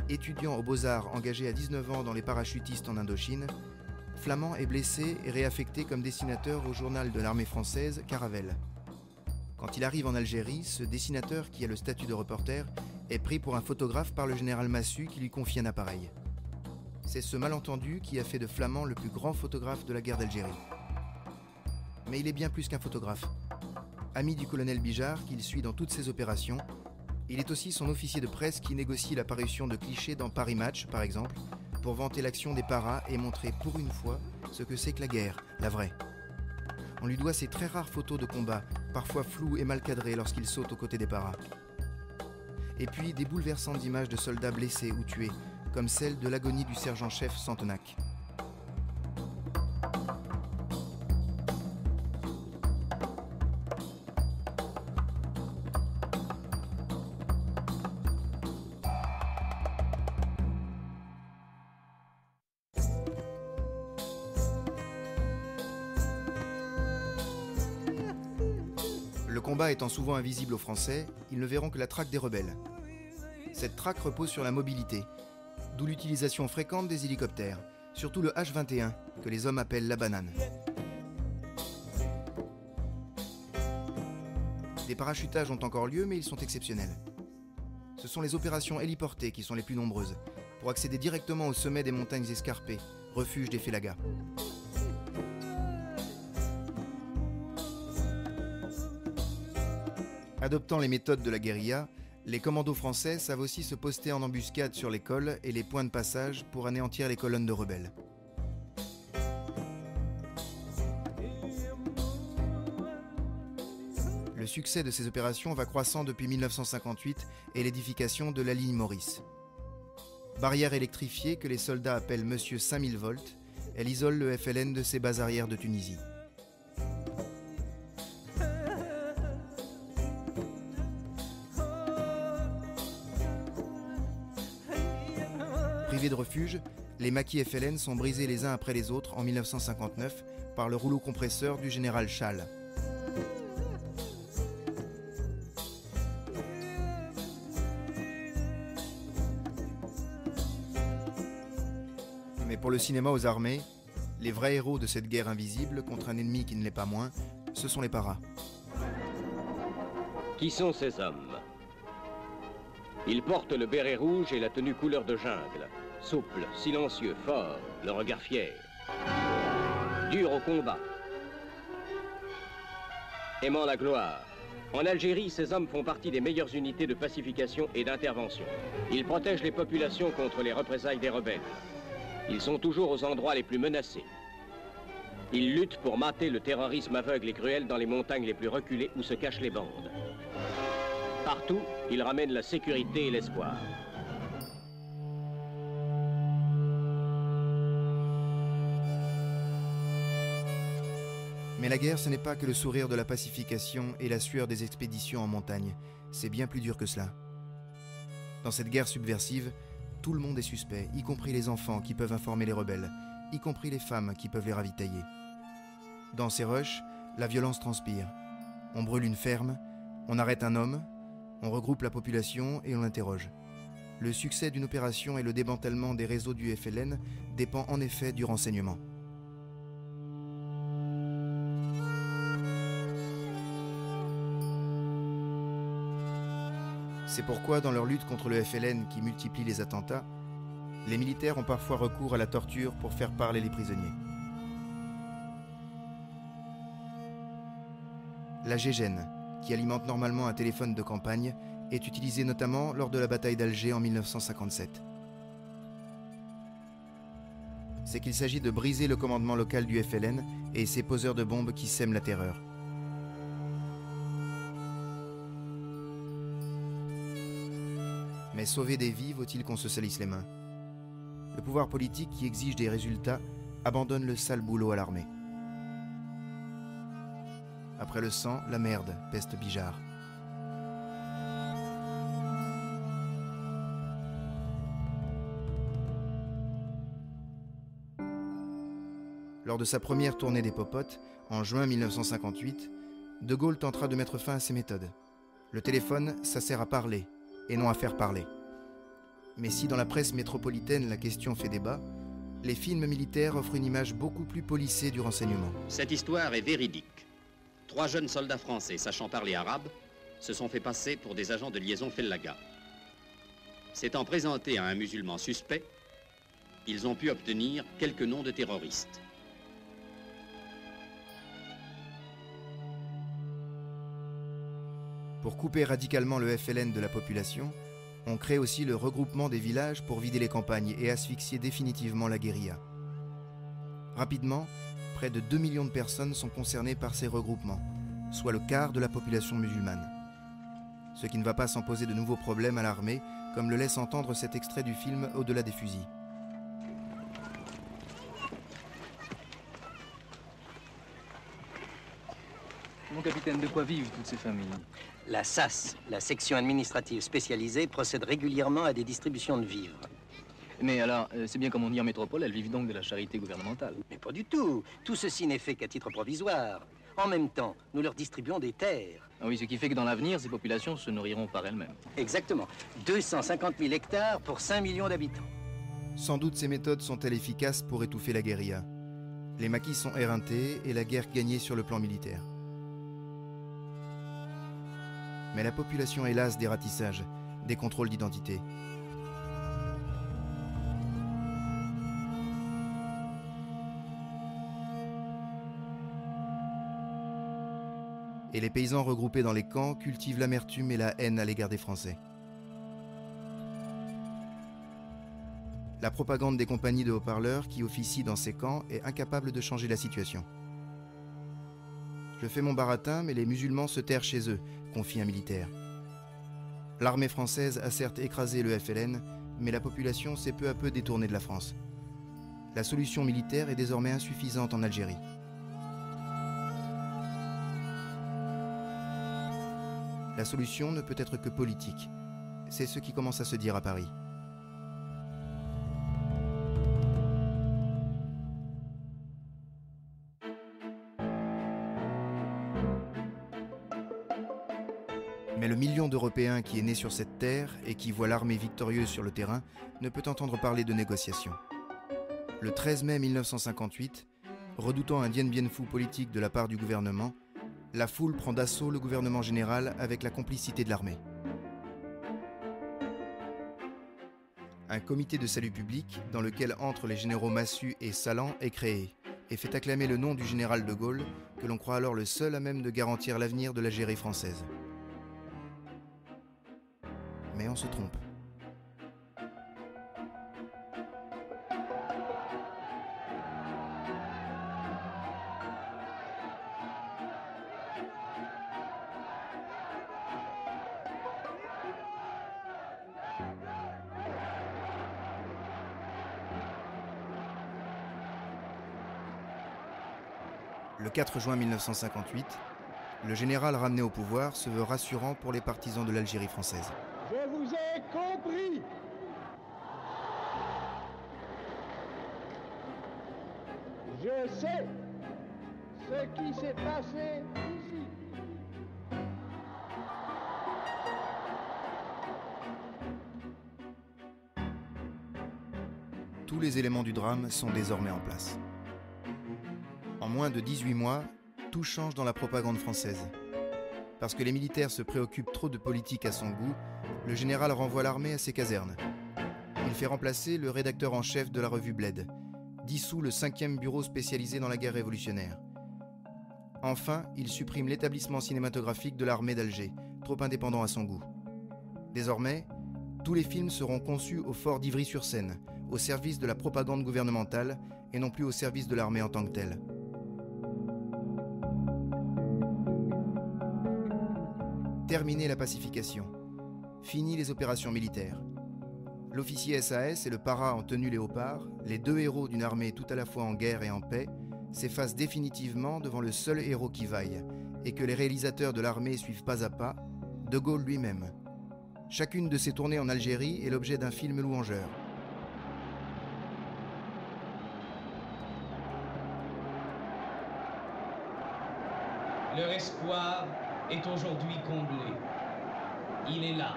Speaker 5: Étudiant aux Beaux-Arts engagé à 19 ans dans les parachutistes en Indochine, Flamand est blessé et réaffecté comme dessinateur au journal de l'armée française, Caravelle. Quand il arrive en Algérie, ce dessinateur qui a le statut de reporter est pris pour un photographe par le général Massu qui lui confie un appareil. C'est ce malentendu qui a fait de Flamand le plus grand photographe de la guerre d'Algérie. Mais il est bien plus qu'un photographe. Ami du colonel Bijard, qu'il suit dans toutes ses opérations, il est aussi son officier de presse qui négocie la parution de clichés dans Paris Match, par exemple, pour vanter l'action des paras et montrer pour une fois ce que c'est que la guerre, la vraie. On lui doit ces très rares photos de combat, parfois floues et mal cadrées lorsqu'il saute aux côtés des paras. Et puis des bouleversantes images de soldats blessés ou tués, comme celle de l'agonie du sergent-chef Santenac. Le combat étant souvent invisible aux Français, ils ne verront que la traque des rebelles. Cette traque repose sur la mobilité, d'où l'utilisation fréquente des hélicoptères, surtout le H-21, que les hommes appellent la banane. Des parachutages ont encore lieu, mais ils sont exceptionnels. Ce sont les opérations héliportées qui sont les plus nombreuses, pour accéder directement au sommet des montagnes escarpées, refuge des Félagas. Adoptant les méthodes de la guérilla, les commandos français savent aussi se poster en embuscade sur les cols et les points de passage pour anéantir les colonnes de rebelles. Le succès de ces opérations va croissant depuis 1958 et l'édification de la ligne Maurice. Barrière électrifiée que les soldats appellent Monsieur 5000 volts, elle isole le FLN de ses bases arrières de Tunisie. Privés de refuge, les maquis FLN sont brisés les uns après les autres en 1959 par le rouleau compresseur du général Schall. Mais pour le cinéma aux armées, les vrais héros de cette guerre invisible contre un ennemi qui ne l'est pas moins, ce sont les paras.
Speaker 6: Qui sont ces hommes? Ils portent le béret rouge et la tenue couleur de jungle. Souples, silencieux, forts, le regard fier. Durs au combat. Aimant la gloire. En Algérie, ces hommes font partie des meilleures unités de pacification et d'intervention. Ils protègent les populations contre les représailles des rebelles. Ils sont toujours aux endroits les plus menacés. Ils luttent pour mater le terrorisme aveugle et cruel dans les montagnes les plus reculées où se cachent les bandes. Partout, ils ramènent la sécurité et l'espoir.
Speaker 5: Mais la guerre, ce n'est pas que le sourire de la pacification et la sueur des expéditions en montagne. C'est bien plus dur que cela. Dans cette guerre subversive, tout le monde est suspect, y compris les enfants qui peuvent informer les rebelles, y compris les femmes qui peuvent les ravitailler. Dans ces rushs, la violence transpire. On brûle une ferme, on arrête un homme, on regroupe la population et on l'interroge. Le succès d'une opération et le démantèlement des réseaux du FLN dépend en effet du renseignement. C'est pourquoi, dans leur lutte contre le FLN qui multiplie les attentats, les militaires ont parfois recours à la torture pour faire parler les prisonniers. La GGN, qui alimente normalement un téléphone de campagne, est utilisée notamment lors de la bataille d'Alger en 1957. C'est qu'il s'agit de briser le commandement local du FLN et ses poseurs de bombes qui sèment la terreur. Mais sauver des vies, vaut-il qu'on se salisse les mains? Le pouvoir politique qui exige des résultats abandonne le sale boulot à l'armée. Après le sang, la merde, peste Bijard. Lors de sa première tournée des Popotes, en juin 1958, De Gaulle tentera de mettre fin à ces méthodes. Le téléphone, ça sert à parler, et non à faire parler. Mais si dans la presse métropolitaine la question fait débat, les films militaires offrent une image beaucoup plus polissée du renseignement.
Speaker 16: Cette histoire est véridique. 3 jeunes soldats français sachant parler arabe se sont fait passer pour des agents de liaison Fellaga. S'étant présentés à un musulman suspect, ils ont pu obtenir quelques noms de terroristes.
Speaker 5: Pour couper radicalement le FLN de la population, On crée aussi le regroupement des villages pour vider les campagnes et asphyxier définitivement la guérilla. Rapidement, près de 2 millions de personnes sont concernées par ces regroupements, soit le quart de la population musulmane. Ce qui ne va pas sans poser de nouveaux problèmes à l'armée, comme le laisse entendre cet extrait du film Au-delà des fusils.
Speaker 17: Mon capitaine, de quoi vivent toutes ces familles?
Speaker 8: La SAS, la section administrative spécialisée, procède régulièrement à des distributions de vivres.
Speaker 17: Mais alors, c'est bien comme on dit en métropole, elles vivent donc de la charité gouvernementale.
Speaker 8: Mais pas du tout. Tout ceci n'est fait qu'à titre provisoire. En même temps, nous leur distribuons des terres.
Speaker 17: Ah oui, ce qui fait que dans l'avenir, ces populations se nourriront par elles-mêmes.
Speaker 8: Exactement. 250 000 hectares pour 5 millions d'habitants.
Speaker 5: Sans doute ces méthodes sont-elles efficaces pour étouffer la guérilla. Les maquis sont éreintés et la guerre gagnée sur le plan militaire. Mais la population est lasse des ratissages, des contrôles d'identité. Et les paysans regroupés dans les camps cultivent l'amertume et la haine à l'égard des Français. La propagande des compagnies de haut-parleurs qui officient dans ces camps est incapable de changer la situation. Je fais mon baratin, mais les musulmans se terrent chez eux, confie un militaire. L'armée française a certes écrasé le FLN, mais la population s'est peu à peu détournée de la France. La solution militaire est désormais insuffisante en Algérie. La solution ne peut être que politique. C'est ce qui commence à se dire à Paris. Mais le million d'Européens qui est né sur cette terre et qui voit l'armée victorieuse sur le terrain ne peut entendre parler de négociations. Le 13 mai 1958, redoutant un Dien Bien Phu politique de la part du gouvernement, la foule prend d'assaut le gouvernement général avec la complicité de l'armée. Un comité de salut public, dans lequel entrent les généraux Massu et Salan, est créé et fait acclamer le nom du général de Gaulle, que l'on croit alors le seul à même de garantir l'avenir de l'Algérie française. Mais on se trompe. Le 4 juin 1958, le général ramené au pouvoir se veut rassurant pour les partisans de l'Algérie française.
Speaker 18: Je vous ai compris. Je sais ce qui s'est passé ici.
Speaker 5: Tous les éléments du drame sont désormais en place. En moins de 18 mois, tout change dans la propagande française. Parce que les militaires se préoccupent trop de politique à son goût, le général renvoie l'armée à ses casernes. Il fait remplacer le rédacteur en chef de la revue Bled, dissout le 5e bureau spécialisé dans la guerre révolutionnaire. Enfin, il supprime l'établissement cinématographique de l'armée d'Alger, trop indépendant à son goût. Désormais, tous les films seront conçus au fort d'Ivry-sur-Seine, au service de la propagande gouvernementale et non plus au service de l'armée en tant que telle. Terminée la pacification. Fini les opérations militaires. L'officier SAS et le para en tenue léopard, les deux héros d'une armée tout à la fois en guerre et en paix, s'effacent définitivement devant le seul héros qui vaille, et que les réalisateurs de l'armée suivent pas à pas, De Gaulle lui-même. Chacune de ses tournées en Algérie est l'objet d'un film louangeur.
Speaker 19: Leur espoir est aujourd'hui comblé. Il est là.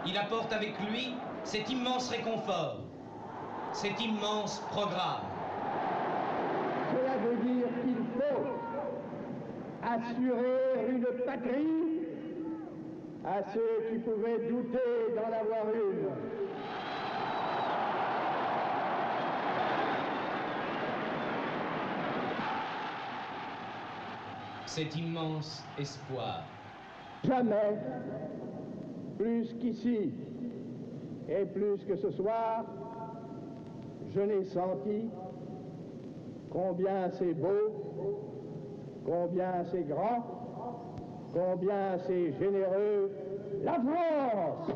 Speaker 19: Il apporte avec lui cet immense réconfort, cet immense programme.
Speaker 18: Cela veut dire qu'il faut assurer une patrie à ceux qui pouvaient douter d'en avoir une.
Speaker 19: cet immense espoir.
Speaker 18: Jamais, plus qu'ici et plus que ce soir, je n'ai senti combien c'est beau, combien c'est grand, combien c'est généreux, la France!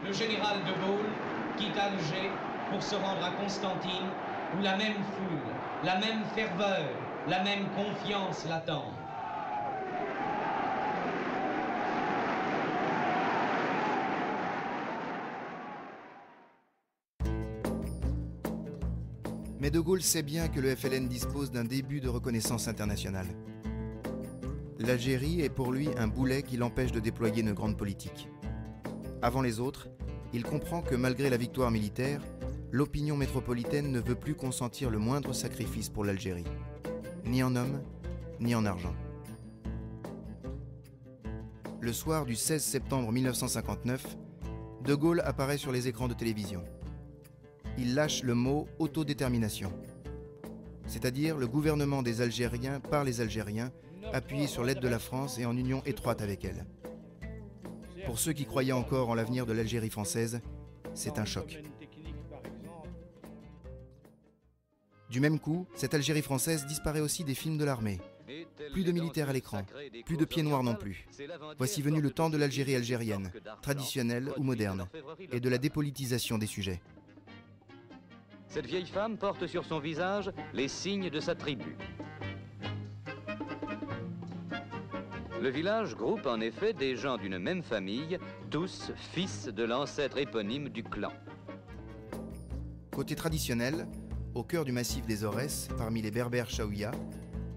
Speaker 19: Le général de Gaulle quitte Alger pour se rendre à Constantine, où la même foule, la même ferveur, la même confiance l'attend.
Speaker 5: Mais De Gaulle sait bien que le FLN dispose d'un début de reconnaissance internationale. L'Algérie est pour lui un boulet qui l'empêche de déployer une grande politique. Avant les autres, il comprend que malgré la victoire militaire, l'opinion métropolitaine ne veut plus consentir le moindre sacrifice pour l'Algérie, ni en hommes, ni en argent. Le soir du 16 septembre 1959, De Gaulle apparaît sur les écrans de télévision. Il lâche le mot « autodétermination », c'est-à-dire le gouvernement des Algériens par les Algériens, appuyé sur l'aide de la France et en union étroite avec elle. Pour ceux qui croyaient encore en l'avenir de l'Algérie française, c'est un choc. Du même coup, cette Algérie française disparaît aussi des films de l'armée. Plus de militaires à l'écran, plus de pieds noirs non plus. Voici venu le temps de l'Algérie algérienne, traditionnelle ou moderne, et de la dépolitisation des sujets.
Speaker 20: Cette vieille femme porte sur son visage les signes de sa tribu. Le village groupe en effet des gens d'une même famille, tous fils de l'ancêtre éponyme du clan.
Speaker 5: Côté traditionnel, au cœur du massif des Aurès, parmi les berbères Chaouia,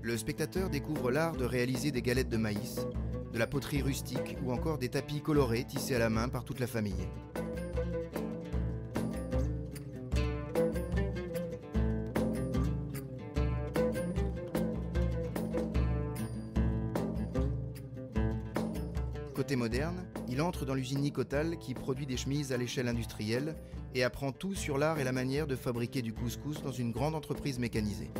Speaker 5: le spectateur découvre l'art de réaliser des galettes de maïs, de la poterie rustique ou encore des tapis colorés tissés à la main par toute la famille. Côté moderne, il entre dans l'usine Nicotal qui produit des chemises à l'échelle industrielle et apprend tout sur l'art et la manière de fabriquer du couscous dans une grande entreprise mécanisée.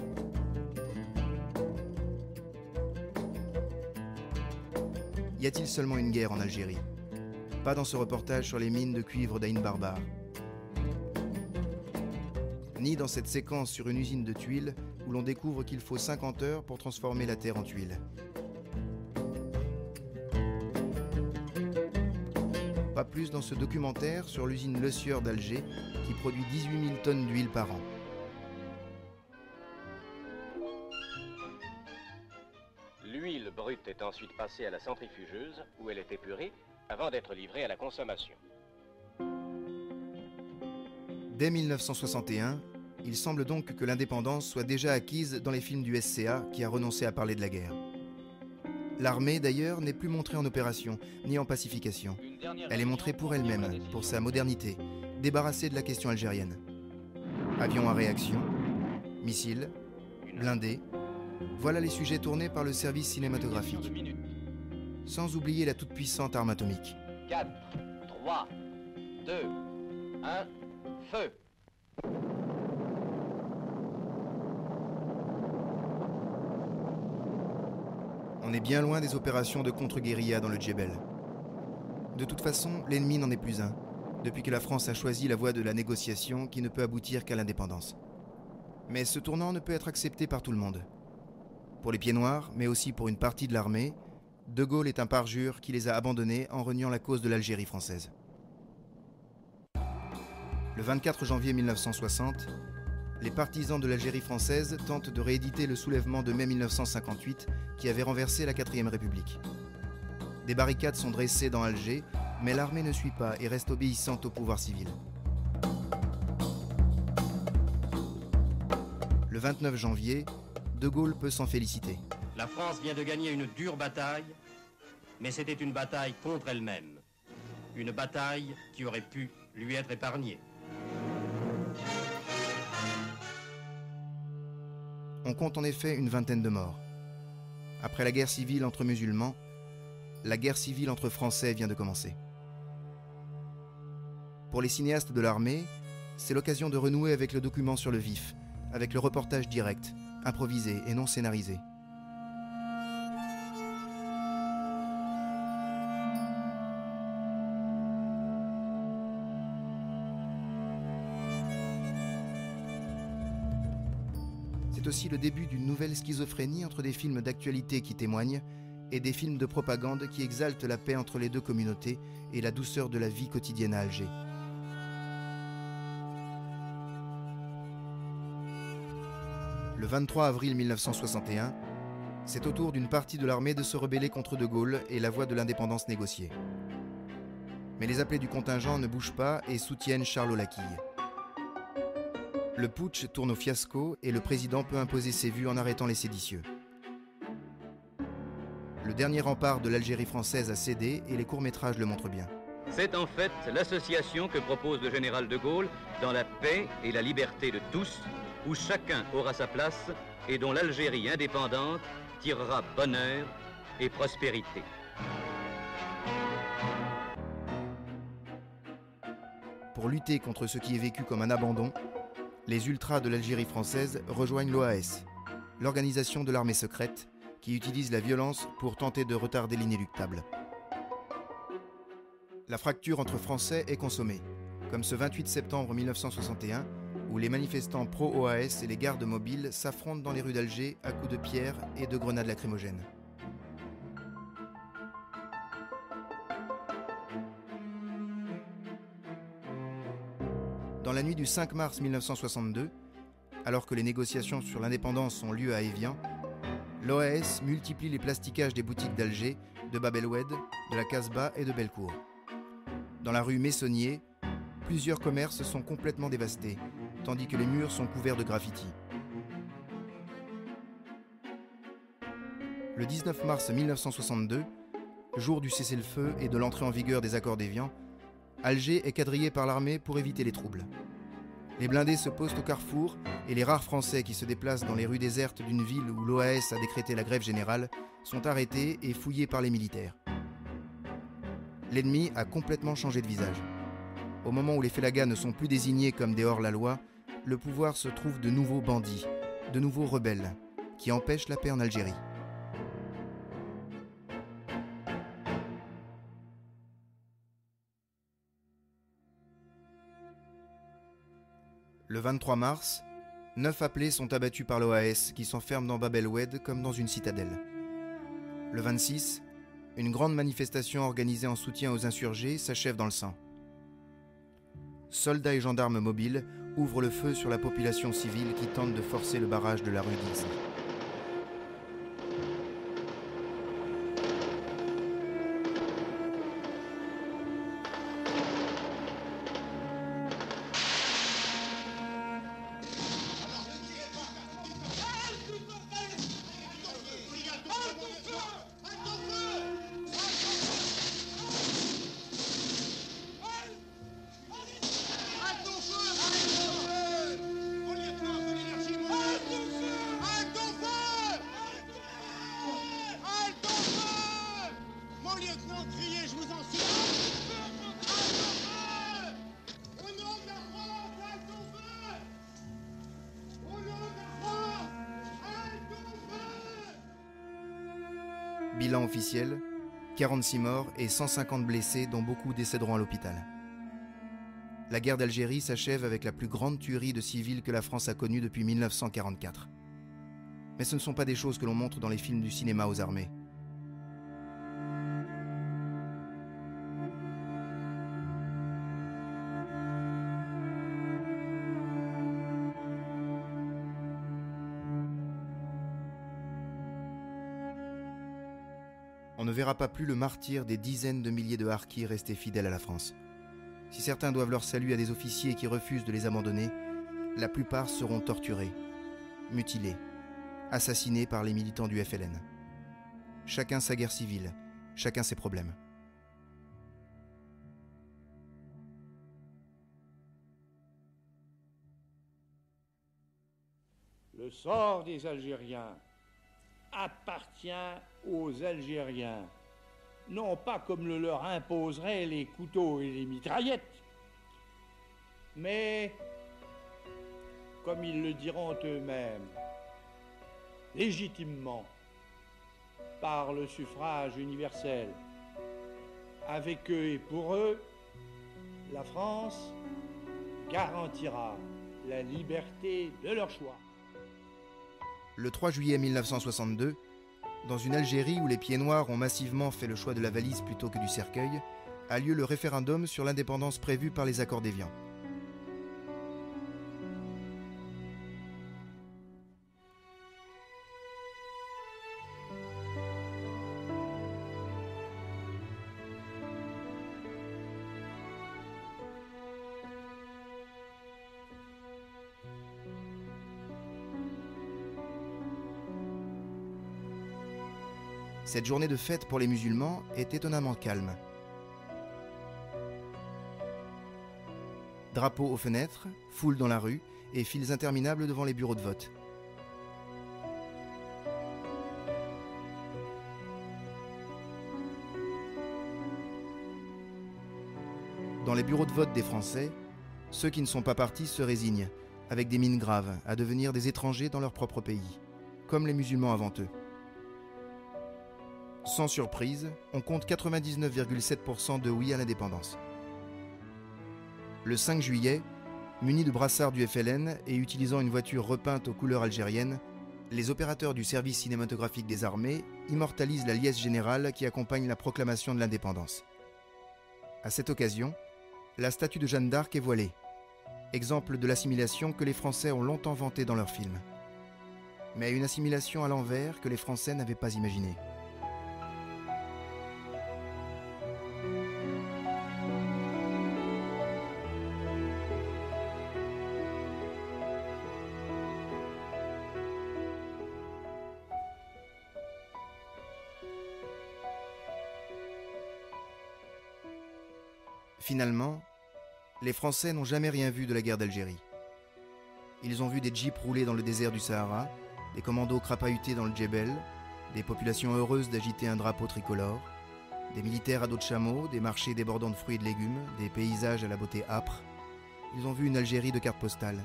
Speaker 5: Y a-t-il seulement une guerre en Algérie? Pas dans ce reportage sur les mines de cuivre d'Aïn Barbar. Ni dans cette séquence sur une usine de tuiles où l'on découvre qu'il faut 50 heures pour transformer la terre en tuiles. Pas plus dans ce documentaire sur l'usine Le Sieur d'Alger qui produit 18 000 tonnes d'huile par an.
Speaker 6: L'huile brute est ensuite passée à la centrifugeuse où elle est épurée avant d'être livrée à la consommation.
Speaker 5: Dès 1961, il semble donc que l'indépendance soit déjà acquise dans les films du SCA qui a renoncé à parler de la guerre. L'armée, d'ailleurs, n'est plus montrée en opération, ni en pacification. Elle est montrée pour elle-même, pour sa modernité, débarrassée de la question algérienne. Avions à réaction, missiles, blindés, voilà les sujets tournés par le service cinématographique. Sans oublier la toute-puissante arme atomique.
Speaker 6: 4, 3, 2, 1, feu!
Speaker 5: On est bien loin des opérations de contre-guérilla dans le Djebel. De toute façon, l'ennemi n'en est plus un, depuis que la France a choisi la voie de la négociation qui ne peut aboutir qu'à l'indépendance. Mais ce tournant ne peut être accepté par tout le monde. Pour les pieds noirs, mais aussi pour une partie de l'armée, De Gaulle est un parjure qui les a abandonnés en reniant la cause de l'Algérie française. Le 24 janvier 1960, les partisans de l'Algérie française tentent de rééditer le soulèvement de mai 1958 qui avait renversé la 4ème République. Des barricades sont dressées dans Alger, mais l'armée ne suit pas et reste obéissante au pouvoir civil. Le 29 janvier, De Gaulle peut s'en féliciter.
Speaker 21: La France vient de gagner une dure bataille, mais c'était une bataille contre elle-même. Une bataille qui aurait pu lui être épargnée.
Speaker 5: On compte en effet une vingtaine de morts. Après la guerre civile entre musulmans, la guerre civile entre Français vient de commencer. Pour les cinéastes de l'armée, c'est l'occasion de renouer avec le document sur le vif, avec le reportage direct, improvisé et non scénarisé. C'est aussi le début d'une nouvelle schizophrénie entre des films d'actualité qui témoignent et des films de propagande qui exaltent la paix entre les deux communautés et la douceur de la vie quotidienne à Alger. Le 23 avril 1961, c'est au tour d'une partie de l'armée de se rebeller contre De Gaulle et la voie de l'indépendance négociée. Mais les appelés du contingent ne bougent pas et soutiennent Charles Olaquille. Le putsch tourne au fiasco et le président peut imposer ses vues en arrêtant les séditieux. Le dernier rempart de l'Algérie française a cédé et les courts-métrages le montrent bien.
Speaker 20: C'est en fait l'association que propose le général de Gaulle dans la paix et la liberté de tous, où chacun aura sa place et dont l'Algérie indépendante tirera bonheur et prospérité.
Speaker 5: Pour lutter contre ce qui est vécu comme un abandon, les ultras de l'Algérie française rejoignent l'OAS, l'organisation de l'armée secrète qui utilise la violence pour tenter de retarder l'inéluctable. La fracture entre Français est consommée, comme ce 28 septembre 1961, où les manifestants pro-OAS et les gardes mobiles s'affrontent dans les rues d'Alger à coups de pierre et de grenades lacrymogènes. Dans la nuit du 5 mars 1962, alors que les négociations sur l'indépendance ont lieu à Évian, l'OAS multiplie les plastiquages des boutiques d'Alger, de Bab el-Oued, de la Casbah et de Bellecour. Dans la rue Messonnier, plusieurs commerces sont complètement dévastés, tandis que les murs sont couverts de graffitis. Le 19 mars 1962, jour du cessez-le-feu et de l'entrée en vigueur des accords d'Évian, Alger est quadrillé par l'armée pour éviter les troubles. Les blindés se posent au carrefour et les rares Français qui se déplacent dans les rues désertes d'une ville où l'OAS a décrété la grève générale sont arrêtés et fouillés par les militaires. L'ennemi a complètement changé de visage. Au moment où les félagas ne sont plus désignés comme des hors-la-loi, le pouvoir se trouve de nouveaux bandits, de nouveaux rebelles, qui empêchent la paix en Algérie. Le 23 mars, 9 appelés sont abattus par l'OAS qui s'enferme dans Bab el-Oued comme dans une citadelle. Le 26, une grande manifestation organisée en soutien aux insurgés s'achève dans le sang. Soldats et gendarmes mobiles ouvrent le feu sur la population civile qui tente de forcer le barrage de la rue d'Isne. Bilan officiel, 46 morts et 150 blessés dont beaucoup décéderont à l'hôpital. La guerre d'Algérie s'achève avec la plus grande tuerie de civils que la France a connue depuis 1944. Mais ce ne sont pas des choses que l'on montre dans les films du cinéma aux armées. On ne verra pas plus le martyre des dizaines de milliers de harkis restés fidèles à la France. Si certains doivent leur salut à des officiers qui refusent de les abandonner, la plupart seront torturés, mutilés, assassinés par les militants du FLN. Chacun sa guerre civile, chacun ses problèmes.
Speaker 2: Le sort des Algériens appartient aux Algériens, non pas comme le leur imposeraient les couteaux et les mitraillettes, Mais, comme ils le diront eux-mêmes, légitimement, par le suffrage universel, avec eux et pour eux, la France garantira la liberté de leur choix.
Speaker 5: Le 3 juillet 1962, dans une Algérie où les pieds noirs ont massivement fait le choix de la valise plutôt que du cercueil, a lieu le référendum sur l'indépendance prévu par les accords d'Évian. Cette journée de fête pour les musulmans est étonnamment calme. Drapeaux aux fenêtres, foule dans la rue et files interminables devant les bureaux de vote. Dans les bureaux de vote des Français, ceux qui ne sont pas partis se résignent, avec des mines graves, à devenir des étrangers dans leur propre pays, comme les musulmans avant eux. Sans surprise, on compte 99,7% de oui à l'indépendance. Le 5 juillet, munis de brassards du FLN et utilisant une voiture repeinte aux couleurs algériennes, les opérateurs du service cinématographique des armées immortalisent la liesse générale qui accompagne la proclamation de l'indépendance. À cette occasion, la statue de Jeanne d'Arc est voilée, exemple de l'assimilation que les Français ont longtemps vantée dans leurs films. Mais une assimilation à l'envers que les Français n'avaient pas imaginée. Finalement, les Français n'ont jamais rien vu de la guerre d'Algérie. Ils ont vu des jeeps rouler dans le désert du Sahara, des commandos crapahutés dans le Djebel, des populations heureuses d'agiter un drapeau tricolore, des militaires à dos de chameau, des marchés débordant de fruits et de légumes, des paysages à la beauté âpre. Ils ont vu une Algérie de cartes postales.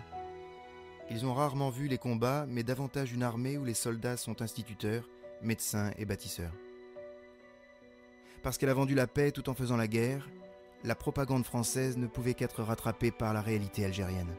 Speaker 5: Ils ont rarement vu les combats, mais davantage une armée où les soldats sont instituteurs, médecins et bâtisseurs. Parce qu'elle a vendu la paix tout en faisant la guerre, la propagande française ne pouvait qu'être rattrapée par la réalité algérienne.